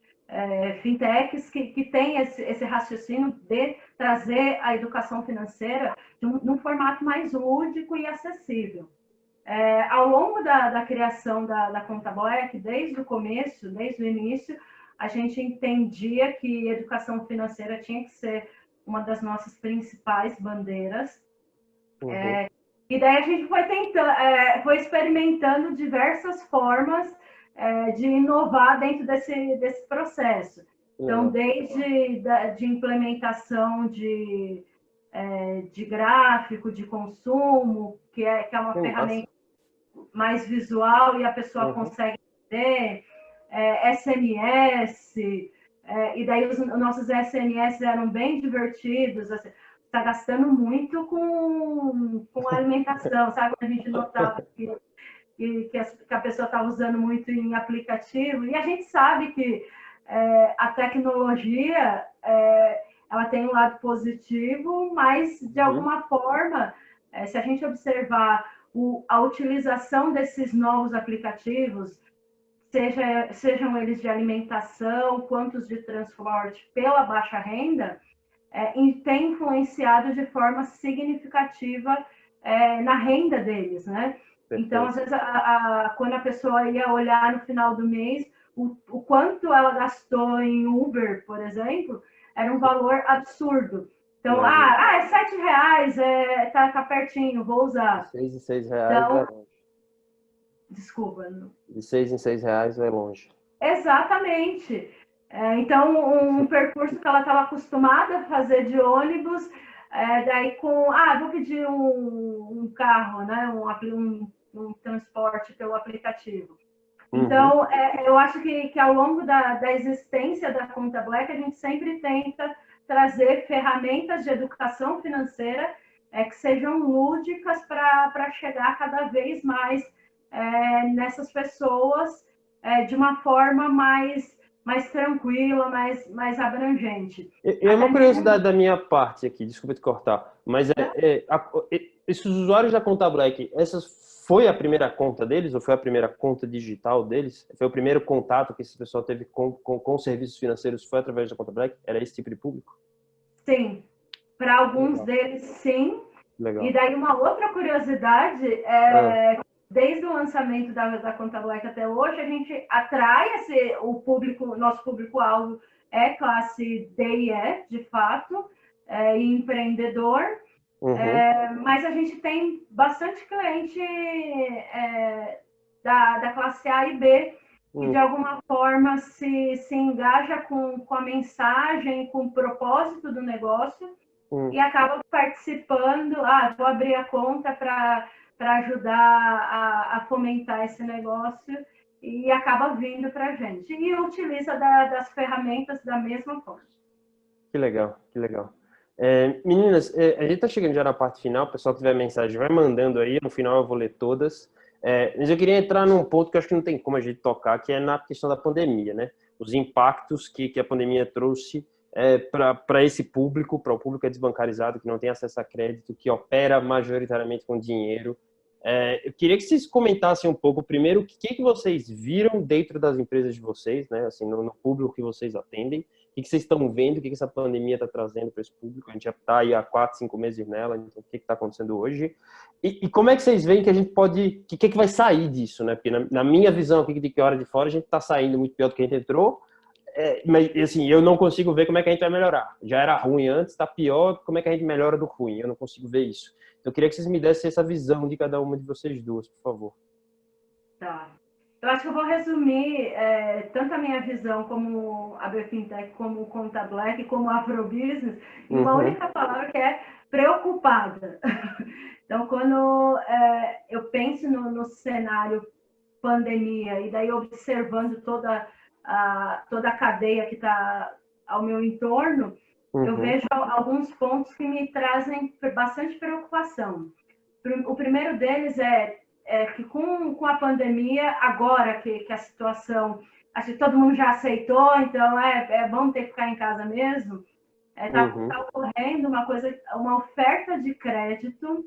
fintechs, que têm esse raciocínio de trazer a educação financeira num formato mais lúdico e acessível. Ao longo da criação da Conta Black, desde o começo, desde o início, a gente entendia que educação financeira tinha que ser uma das nossas principais bandeiras. E daí a gente foi experimentando diversas formas de inovar dentro desse processo. Então, desde de implementação de gráfico, de consumo, que é uma ferramenta mais visual e a pessoa consegue entender, SMS, e daí os nossos SMS eram bem divertidos, assim, está gastando muito com alimentação, sabe? A gente notava que a pessoa estava usando muito em aplicativo, e a gente sabe que a tecnologia ela tem um lado positivo, mas de alguma forma, se a gente observar a utilização desses novos aplicativos, sejam eles de alimentação, quantos de transporte pela baixa renda, tem influenciado de forma significativa na renda deles, né? Perfeito. Então, às vezes, quando a pessoa ia olhar no final do mês, o quanto ela gastou em Uber, por exemplo, era um valor absurdo. Então, é R$7, tá pertinho, vou usar. De 6 em 6 reais é longe. Desculpa. De 6 em 6 reais é longe. Exatamente. Então, um percurso que ela estava acostumada a fazer de ônibus, daí vou pedir um carro, né? Um transporte pelo aplicativo. Então, eu acho que ao longo da existência da Conta Black, a gente sempre tenta trazer ferramentas de educação financeira que sejam lúdicas para chegar cada vez mais nessas pessoas de uma forma mais tranquila, mais abrangente. É uma curiosidade da minha parte aqui, desculpa te cortar, mas esses usuários da Conta Black, foi a primeira conta deles ou foi a primeira conta digital deles? Foi o primeiro contato que esse pessoal teve com serviços financeiros, foi através da Conta Black? Era esse tipo de público? Sim, para alguns deles sim. Legal. E daí uma outra curiosidade desde o lançamento da Conta Black até hoje, a gente atrai o público, nosso público-alvo é classe D e E, de fato, e empreendedor. Mas a gente tem bastante cliente da classe A e B que de alguma forma se engaja com a mensagem, com o propósito do negócio e acaba participando. Vou abrir a conta para ajudar a fomentar esse negócio e acaba vindo para a gente. E utiliza das ferramentas da mesma forma. Que legal, que legal. Meninas, a gente está chegando já na parte final, o pessoal que tiver mensagem vai mandando aí, no final eu vou ler todas. Mas eu queria entrar num ponto que eu acho que não tem como a gente tocar, que é na questão da pandemia, né? Os impactos que a pandemia trouxe para esse público, para o público desbancarizado, que não tem acesso a crédito, que opera majoritariamente com dinheiro. Eu queria que vocês comentassem um pouco, primeiro, o que vocês viram dentro das empresas de vocês, né? Assim, no público que vocês atendem, o que vocês estão vendo, o que essa pandemia está trazendo para esse público. A gente já está aí há 4, 5 meses nela, então o que está acontecendo hoje? E como é que vocês veem que a gente pode... O que vai sair disso, né? Porque na minha visão aqui de que hora de fora, a gente está saindo muito pior do que a gente entrou, mas assim, eu não consigo ver como é que a gente vai melhorar. Já era ruim antes, está pior, como é que a gente melhora do ruim? Eu não consigo ver isso. Então eu queria que vocês me dessem essa visão de cada uma de vocês duas, por favor. Tá. Eu acho que eu vou resumir tanto a minha visão como a BFintech, como o Conta Black, como a Afrobusiness, em uma única palavra que é preocupada. Então, quando eu penso no cenário pandemia e daí observando toda a cadeia que está ao meu entorno, eu vejo alguns pontos que me trazem bastante preocupação. O primeiro deles é que com a pandemia, agora que a situação, acho que todo mundo já aceitou, então vamos ter que ficar em casa mesmo, tá ocorrendo uma oferta de crédito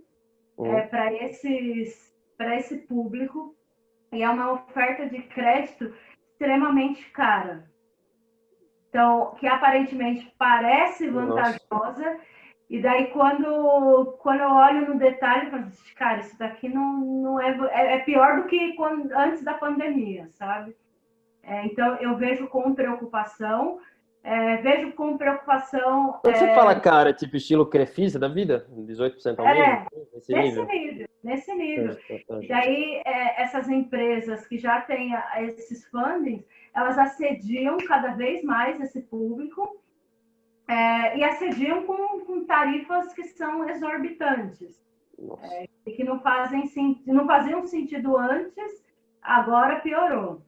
para esse público, e é uma oferta de crédito extremamente cara. Então, que aparentemente parece vantajosa, e daí quando eu olho no detalhe, eu falo, cara, isso daqui não é pior do que antes da pandemia, sabe? Então, eu vejo com preocupação. Quando você fala cara, tipo estilo Crefisa da vida? 18% ao mês? Nesse nível. E daí, essas empresas que já têm esses fundings, elas assediam cada vez mais esse público e assediam com tarifas que são exorbitantes. E que não faziam sentido antes, agora piorou.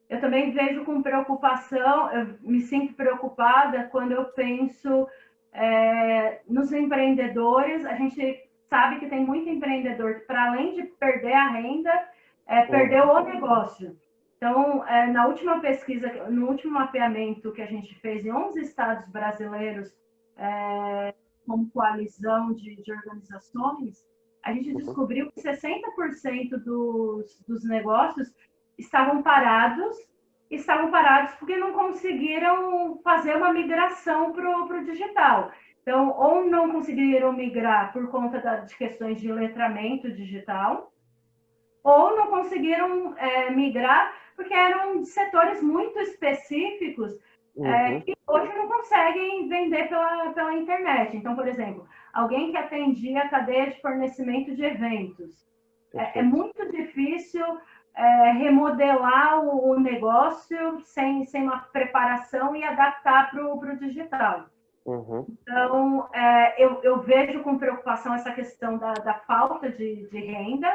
Eu também vejo com preocupação, eu me sinto preocupada quando eu penso nos empreendedores. A gente sabe que tem muito empreendedor que, para além de perder a renda, perdeu o negócio. Então, na última pesquisa, no último mapeamento que a gente fez em 11 estados brasileiros, como coalizão de organizações, a gente descobriu que 60% dos negócios estavam parados porque não conseguiram fazer uma migração para o digital. Então, ou não conseguiram migrar por conta de questões de letramento digital, ou não conseguiram migrar porque eram setores muito específicos que hoje não conseguem vender pela internet. Então, por exemplo, alguém que atendia a cadeia de fornecimento de eventos. É muito difícil remodelar o negócio sem uma preparação e adaptar para o digital. Então, eu vejo com preocupação essa questão da falta de renda,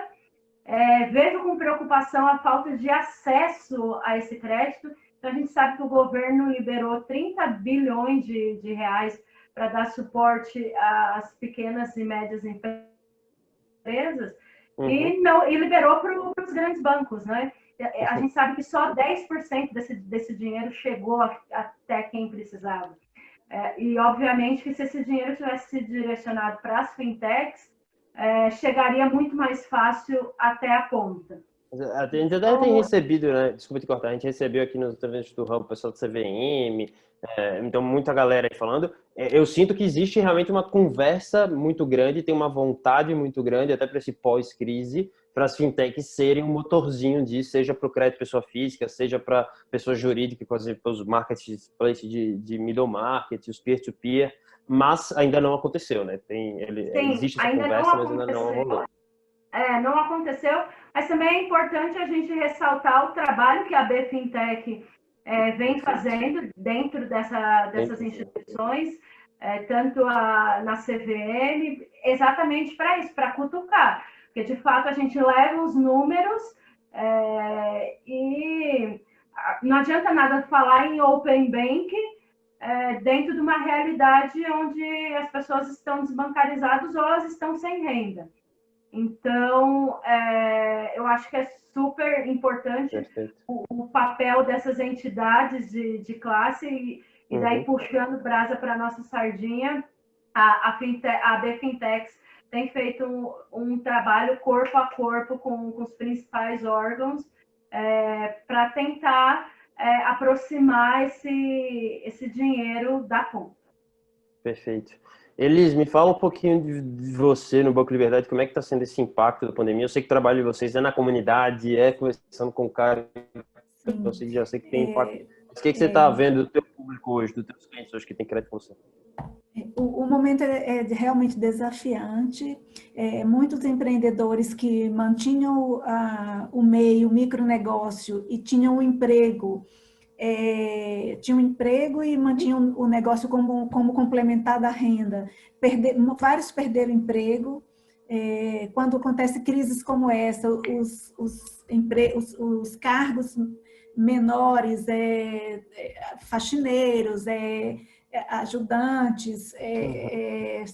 vejo com preocupação a falta de acesso a esse crédito. Então, a gente sabe que o governo liberou 30 bilhões de reais para dar suporte às pequenas e médias empresas, e liberou para os grandes bancos, né? A gente sabe que só 10% desse dinheiro chegou até quem precisava. E, obviamente, que se esse dinheiro tivesse sido direcionado para as fintechs, chegaria muito mais fácil até a ponta. A gente até tem recebido, né? Desculpa te cortar, a gente recebeu aqui nos eventos do Hub o pessoal do CVM, então muita galera aí falando. Eu sinto que existe realmente uma conversa muito grande, tem uma vontade muito grande, até para esse pós-crise, para as fintechs serem um motorzinho disso, seja para o crédito pessoa física, seja para pessoa jurídica, por exemplo, os marketplace de middle market, os peer-to-peer, mas ainda não aconteceu, né? Existe essa conversa, mas ainda não rolou. Não aconteceu, mas também é importante a gente ressaltar o trabalho que a BFintech vem fazendo dentro dessas instituições, tanto na CVM, exatamente para isso, para cutucar, porque de fato a gente leva os números e não adianta nada falar em Open Bank dentro de uma realidade onde as pessoas estão desbancarizadas ou elas estão sem renda. Então, eu acho que é super importante o papel dessas entidades de classe e daí puxando brasa para a nossa sardinha, a BFintex tem feito um trabalho corpo a corpo com os principais órgãos para tentar aproximar esse dinheiro da conta. Perfeito. Elis, me fala um pouquinho de você no Banco Liberdade, como é que está sendo esse impacto da pandemia? Eu sei que o trabalho de vocês é na comunidade, conversando com o cara, eu já sei que tem impacto. Mas o que você está vendo do teu público hoje, dos teus clientes hoje que tem crédito com você? O momento é realmente desafiante. Muitos empreendedores que mantinham o micronegócio e tinham um emprego, tinham um emprego e mantinham o negócio como complementar da renda. Vários perderam emprego. Quando acontece crises como essa, os cargos menores, faxineiros, ajudantes,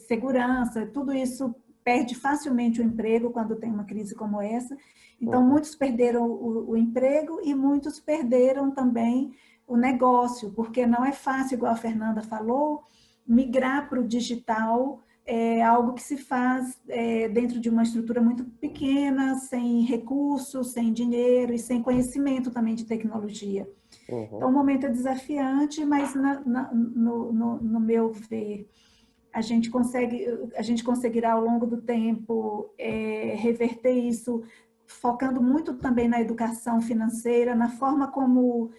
segurança, tudo isso perde facilmente o emprego quando tem uma crise como essa. Então, muitos perderam o emprego e muitos perderam também o negócio, porque não é fácil, igual a Fernanda falou, migrar para o digital é algo que se faz dentro de uma estrutura muito pequena, sem recursos, sem dinheiro e sem conhecimento também de tecnologia. Então, o momento é desafiante, mas no meu ver, a gente conseguirá ao longo do tempo reverter isso, focando muito também na educação financeira, na forma como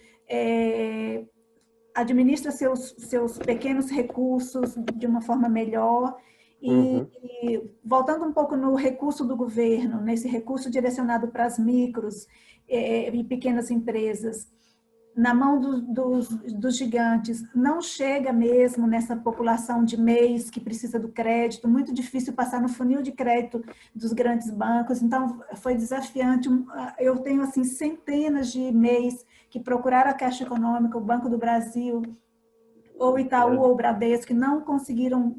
administra seus pequenos recursos de uma forma melhor. E voltando um pouco no recurso do governo, nesse recurso direcionado para as micros e pequenas empresas, na mão dos gigantes, não chega mesmo nessa população de MEIs que precisa do crédito, muito difícil passar no funil de crédito dos grandes bancos, então foi desafiante. Eu tenho assim centenas de MEIs que procuraram a Caixa Econômica, o Banco do Brasil, ou Itaú ou Bradesco, que não conseguiram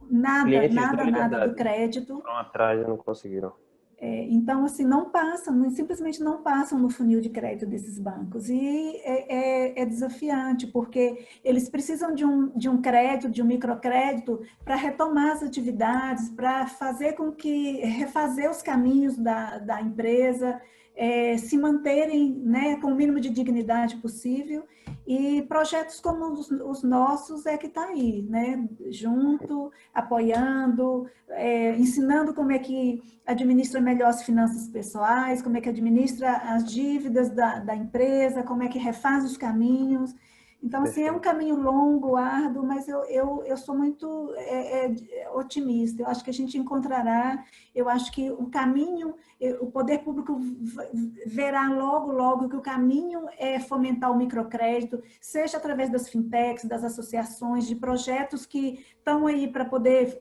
nada do crédito. Foram atrás e não conseguiram. Então, assim, simplesmente não passam no funil de crédito desses bancos. E é desafiante, porque eles precisam de um crédito, de um microcrédito, para retomar as atividades, para refazer os caminhos da empresa, se manterem, né, com o mínimo de dignidade possível. E projetos como os nossos que está aí, né, junto, apoiando, ensinando como é que administra melhor as finanças pessoais, como é que administra as dívidas da empresa, como é que refaz os caminhos. Então, assim, é um caminho longo, árduo, mas eu sou muito otimista. Eu acho que a gente encontrará, eu acho que o caminho, o poder público verá logo que o caminho é fomentar o microcrédito, seja através das fintechs, das associações, de projetos que estão aí para poder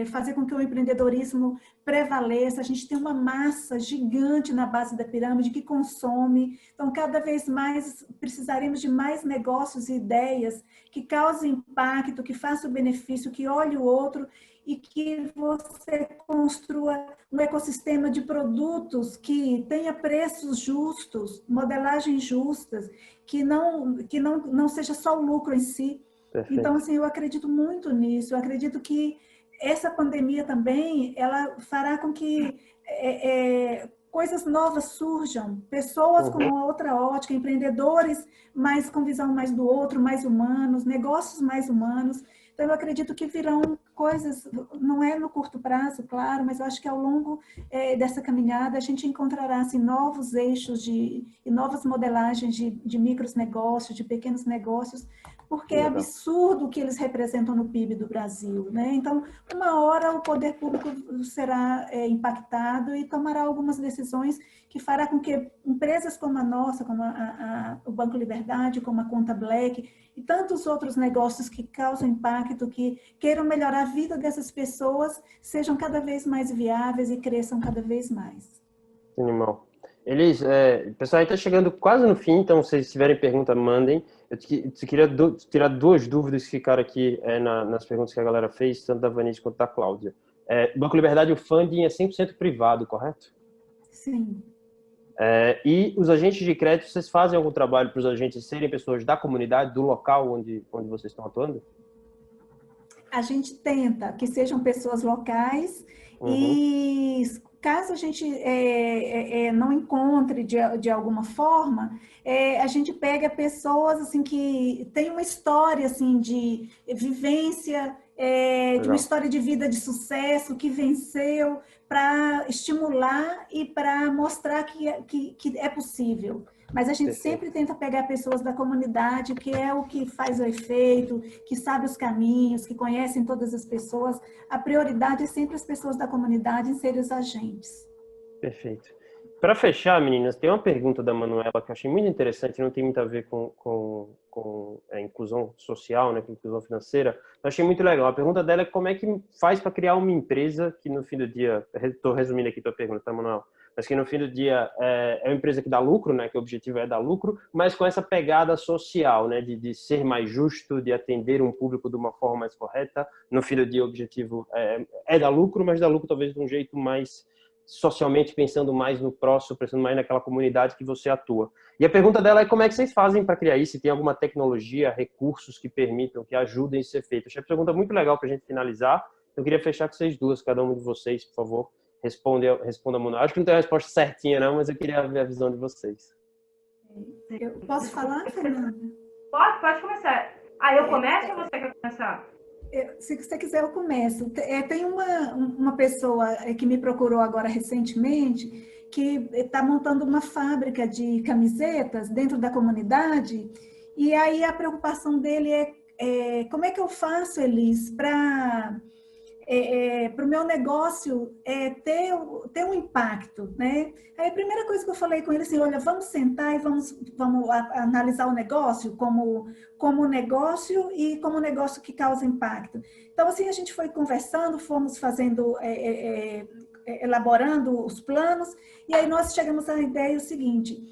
fazer com que o empreendedorismo prevaleça. A gente tem uma massa gigante na base da pirâmide que consome, então cada vez mais precisaremos de mais negócios e ideias que causem impacto, que façam benefício, que olhe o outro e que você construa um ecossistema de produtos que tenha preços justos, modelagens justas, que não seja só o lucro em si. Perfeito. Então, assim, eu acredito muito nisso, eu acredito que essa pandemia também, ela fará com que coisas novas surjam, pessoas com uma outra ótica, empreendedores mais com visão mais do outro, mais humanos, negócios mais humanos. Então, eu acredito que virão coisas, não é no curto prazo, claro, mas eu acho que ao longo dessa caminhada a gente encontrará assim, novos eixos e novas modelagens de micros negócios, de pequenos negócios, porque é absurdo o que eles representam no PIB do Brasil, né? Então, uma hora o poder público será impactado e tomará algumas decisões que fará com que empresas como a nossa, como o Banco Liberdade, como a Conta Black e tantos outros negócios que causam impacto, que queiram melhorar a vida dessas pessoas, sejam cada vez mais viáveis e cresçam cada vez mais. Animal. Elis, o pessoal aí está chegando quase no fim, então se vocês tiverem pergunta, mandem. Eu queria tirar duas dúvidas que ficaram aqui nas perguntas que a galera fez, tanto da Vanessa quanto da Cláudia. Banco Liberdade, o funding é 100% privado, correto? Sim. E os agentes de crédito, vocês fazem algum trabalho para os agentes serem pessoas da comunidade, do local onde vocês estão atuando? A gente tenta que sejam pessoas locais e caso a gente não encontre de alguma forma, a gente pega pessoas assim, que têm uma história assim, de vivência, de uma história de vida de sucesso, que venceu, para estimular e para mostrar que é possível. Mas a gente sempre tenta pegar pessoas da comunidade, que é o que faz o efeito, que sabe os caminhos, que conhecem todas as pessoas. A prioridade é sempre as pessoas da comunidade em serem os agentes. Perfeito. Para fechar, meninas, tem uma pergunta da Manuela que eu achei muito interessante, não tem muito a ver com a inclusão social, né, com inclusão financeira. Eu achei muito legal. A pergunta dela é como é que faz para criar uma empresa que no fim do dia, estou resumindo aqui a tua pergunta, tá, Manuela? Mas que no fim do dia é uma empresa que dá lucro, né? Que o objetivo é dar lucro, mas com essa pegada social, né? De ser mais justo, de atender um público de uma forma mais correta. No fim do dia, o objetivo é dar lucro, mas dar lucro talvez de um jeito mais socialmente, pensando mais no próximo, pensando mais naquela comunidade que você atua. E a pergunta dela é como é que vocês fazem para criar isso? Se tem alguma tecnologia, recursos que permitam, que ajudem a ser feito? Achei a pergunta muito legal para a gente finalizar. Eu queria fechar com vocês duas, cada um de vocês, por favor. Responda, Manoel. Acho que não tem a resposta certinha, não, mas eu queria ver a visão de vocês. Eu posso falar, Fernanda? Pode começar. Eu começo ou você quer começar? Se você quiser, eu começo. Tem uma pessoa que me procurou agora recentemente, que está montando uma fábrica de camisetas dentro da comunidade, e aí a preocupação dele é como é que eu faço, Elis, para o meu negócio ter um impacto, né? Aí a primeira coisa que eu falei com ele assim, olha, vamos sentar e vamos analisar o negócio como negócio e como negócio que causa impacto. Então, assim, a gente foi conversando, fomos fazendo, elaborando os planos, e aí nós chegamos à ideia o seguinte,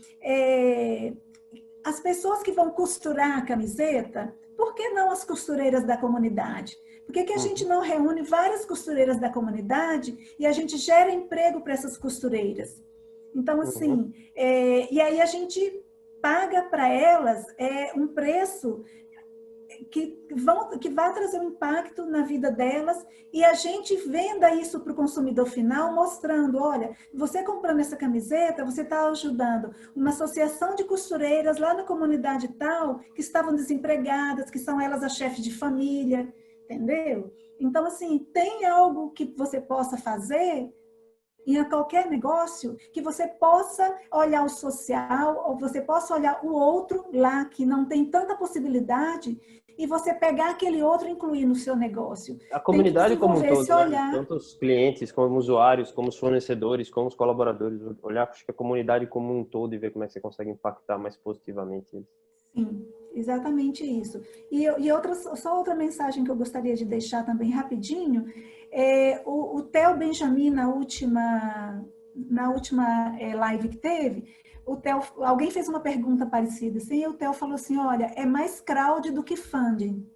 as pessoas que vão costurar a camiseta, por que não as costureiras da comunidade? Por que a gente não reúne várias costureiras da comunidade e a gente gera emprego para essas costureiras? Então, assim, e aí a gente paga para elas um preço que vai trazer um impacto na vida delas e a gente venda isso para o consumidor final, mostrando, olha, você comprando essa camiseta, você está ajudando uma associação de costureiras lá na comunidade tal, que estavam desempregadas, que são elas as chefes de família, entendeu? Então, assim, tem algo que você possa fazer em qualquer negócio, que você possa olhar o social, ou você possa olhar o outro lá, que não tem tanta possibilidade, e você pegar aquele outro e incluir no seu negócio. A comunidade como um todo, né? Tanto os clientes, como os usuários, como os fornecedores, como os colaboradores, olhar acho que a comunidade como um todo e ver como é que você consegue impactar mais positivamente eles. Sim, exatamente isso. E só outra mensagem que eu gostaria de deixar também rapidinho, o Theo Benjamin, na última live que teve, alguém fez uma pergunta parecida assim, e o Theo falou assim, olha, é mais crowd do que funding.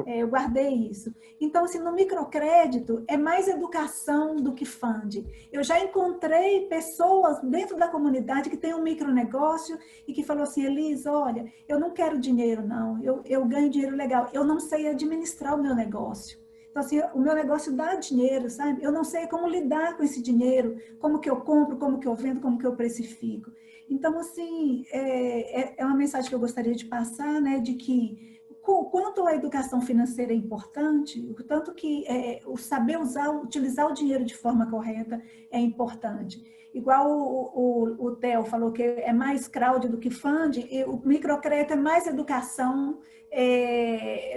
Eu guardei isso. Então, assim, no microcrédito, é mais educação do que funding. Eu já encontrei pessoas dentro da comunidade que têm um micronegócio e que falou assim, Elis, olha, eu não quero dinheiro, não. Eu ganho dinheiro legal. Eu não sei administrar o meu negócio. Então, assim, o meu negócio dá dinheiro, sabe? Eu não sei como lidar com esse dinheiro, como que eu compro, como que eu vendo, como que eu precifico. Então, assim, é uma mensagem que eu gostaria de passar, né, de que o quanto a educação financeira é importante, o tanto que o saber utilizar o dinheiro de forma correta é importante. Igual o Theo falou que é mais crowd do que fund, e o microcrédito é mais educação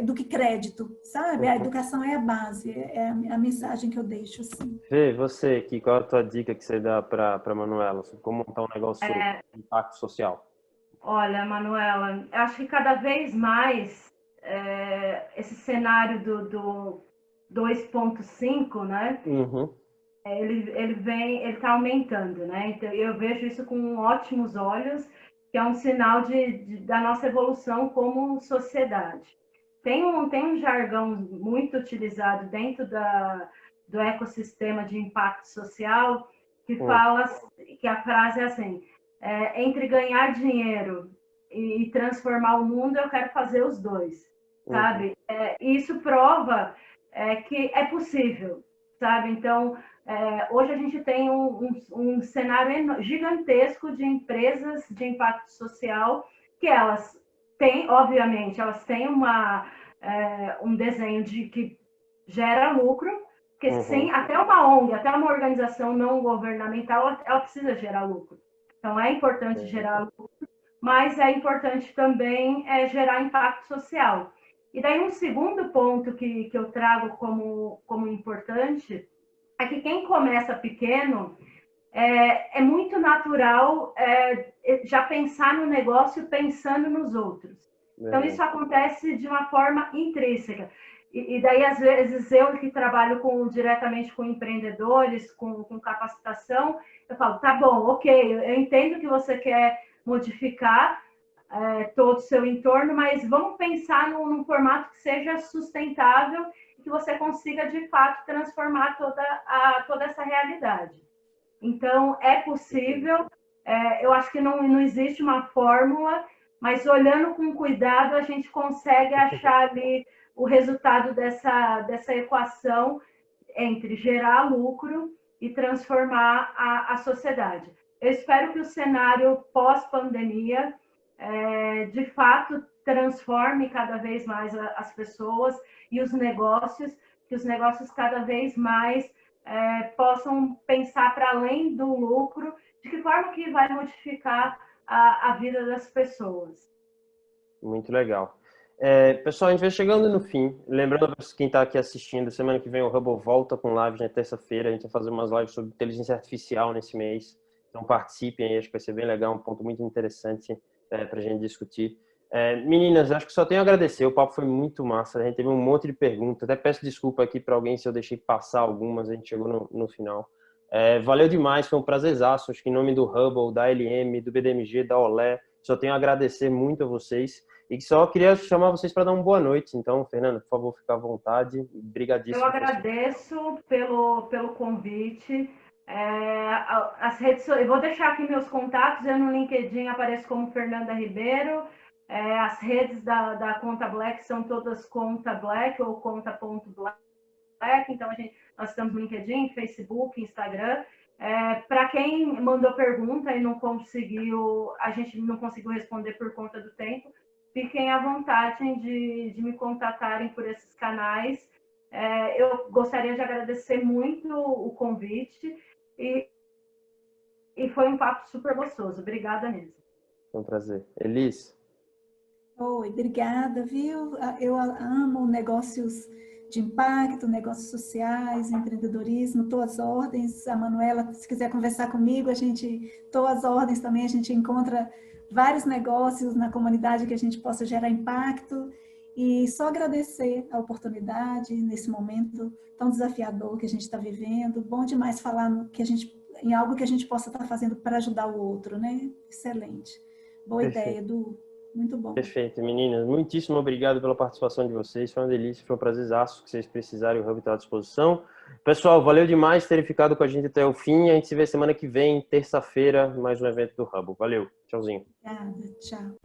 do que crédito, sabe? A educação é a base, é a mensagem que eu deixo. Assim. Vê, você aqui, qual é a tua dica que você dá para a Manuela sobre como montar um negócio de impacto social? Olha, Manuela, acho que cada vez mais esse cenário do 2.5, né? Uhum. Ele está aumentando, né? Então eu vejo isso com ótimos olhos, que é um sinal da nossa evolução como sociedade. Tem um jargão muito utilizado dentro do ecossistema de impacto social que fala que a frase é assim: entre ganhar dinheiro e transformar o mundo, eu quero fazer os dois, sabe? Isso prova que é possível, sabe? Então, hoje a gente tem um cenário gigantesco de empresas de impacto social que elas têm, obviamente, elas têm um desenho que gera lucro, porque sim, até uma ONG, até uma organização não governamental, ela precisa gerar lucro. Então, é importante gerar lucro, mas é importante também gerar impacto social. E daí um segundo ponto que eu trago como importante é que quem começa pequeno é muito natural já pensar no negócio pensando nos outros. Então, isso acontece de uma forma intrínseca. E daí, às vezes, eu que trabalho diretamente com empreendedores, com capacitação, eu falo, tá bom, ok, eu entendo que você quer modificar todo o seu entorno, mas vamos pensar num formato que seja sustentável e que você consiga, de fato, transformar toda essa realidade. Então, é possível, eu acho que não existe uma fórmula, mas olhando com cuidado, a gente consegue achar ali o resultado dessa equação entre gerar lucro e transformar a sociedade. Eu espero que o cenário pós-pandemia, de fato, transforme cada vez mais as pessoas e os negócios, que os negócios cada vez mais possam pensar para além do lucro, de que forma que vai modificar a vida das pessoas. Muito legal. Pessoal, a gente vai chegando no fim. Lembrando para quem está aqui assistindo, semana que vem o Hubble volta com lives na terça-feira. A gente vai fazer umas lives sobre inteligência artificial nesse mês. Então participem aí, acho que vai ser bem legal, um ponto muito interessante para a gente discutir. Meninas, acho que só tenho a agradecer, o papo foi muito massa, a gente teve um monte de perguntas, até peço desculpa aqui para alguém se eu deixei passar algumas, a gente chegou no final. Valeu demais, foi um prazerzaço, acho que em nome do Hubble, da LM, do BDMG, da Olé, só tenho a agradecer muito a vocês e só queria chamar vocês para dar uma boa noite. Então, Fernanda, por favor, fica à vontade. Obrigadíssimo. Eu agradeço pelo convite. As redes, eu vou deixar aqui meus contatos, eu no LinkedIn apareço como Fernanda Ribeiro. As redes da Conta Black são todas Conta Black ou Conta.black. Então, nós estamos no LinkedIn, Facebook, Instagram. Para quem mandou pergunta e a gente não conseguiu responder por conta do tempo, fiquem à vontade de me contatarem por esses canais. Eu gostaria de agradecer muito o convite e foi um papo super gostoso. Obrigada mesmo. Foi um prazer. Elis? Oi, obrigada, viu? Eu amo negócios de impacto, negócios sociais, empreendedorismo, estou às ordens. A Manuela, se quiser conversar comigo, estou às ordens também, a gente encontra vários negócios na comunidade que a gente possa gerar impacto. E só agradecer a oportunidade nesse momento tão desafiador que a gente está vivendo. Bom demais falar em algo que a gente possa estar fazendo para ajudar o outro, né? Excelente. Boa ideia, Edu. Muito bom. Perfeito, meninas. Muitíssimo obrigado pela participação de vocês. Foi uma delícia, foi um prazerzaço. Que vocês precisarem, o Hub está à disposição. Pessoal, valeu demais terem ficado com a gente até o fim. A gente se vê semana que vem, terça-feira, mais um evento do Hub. Valeu. Tchauzinho. Obrigada. Tchau.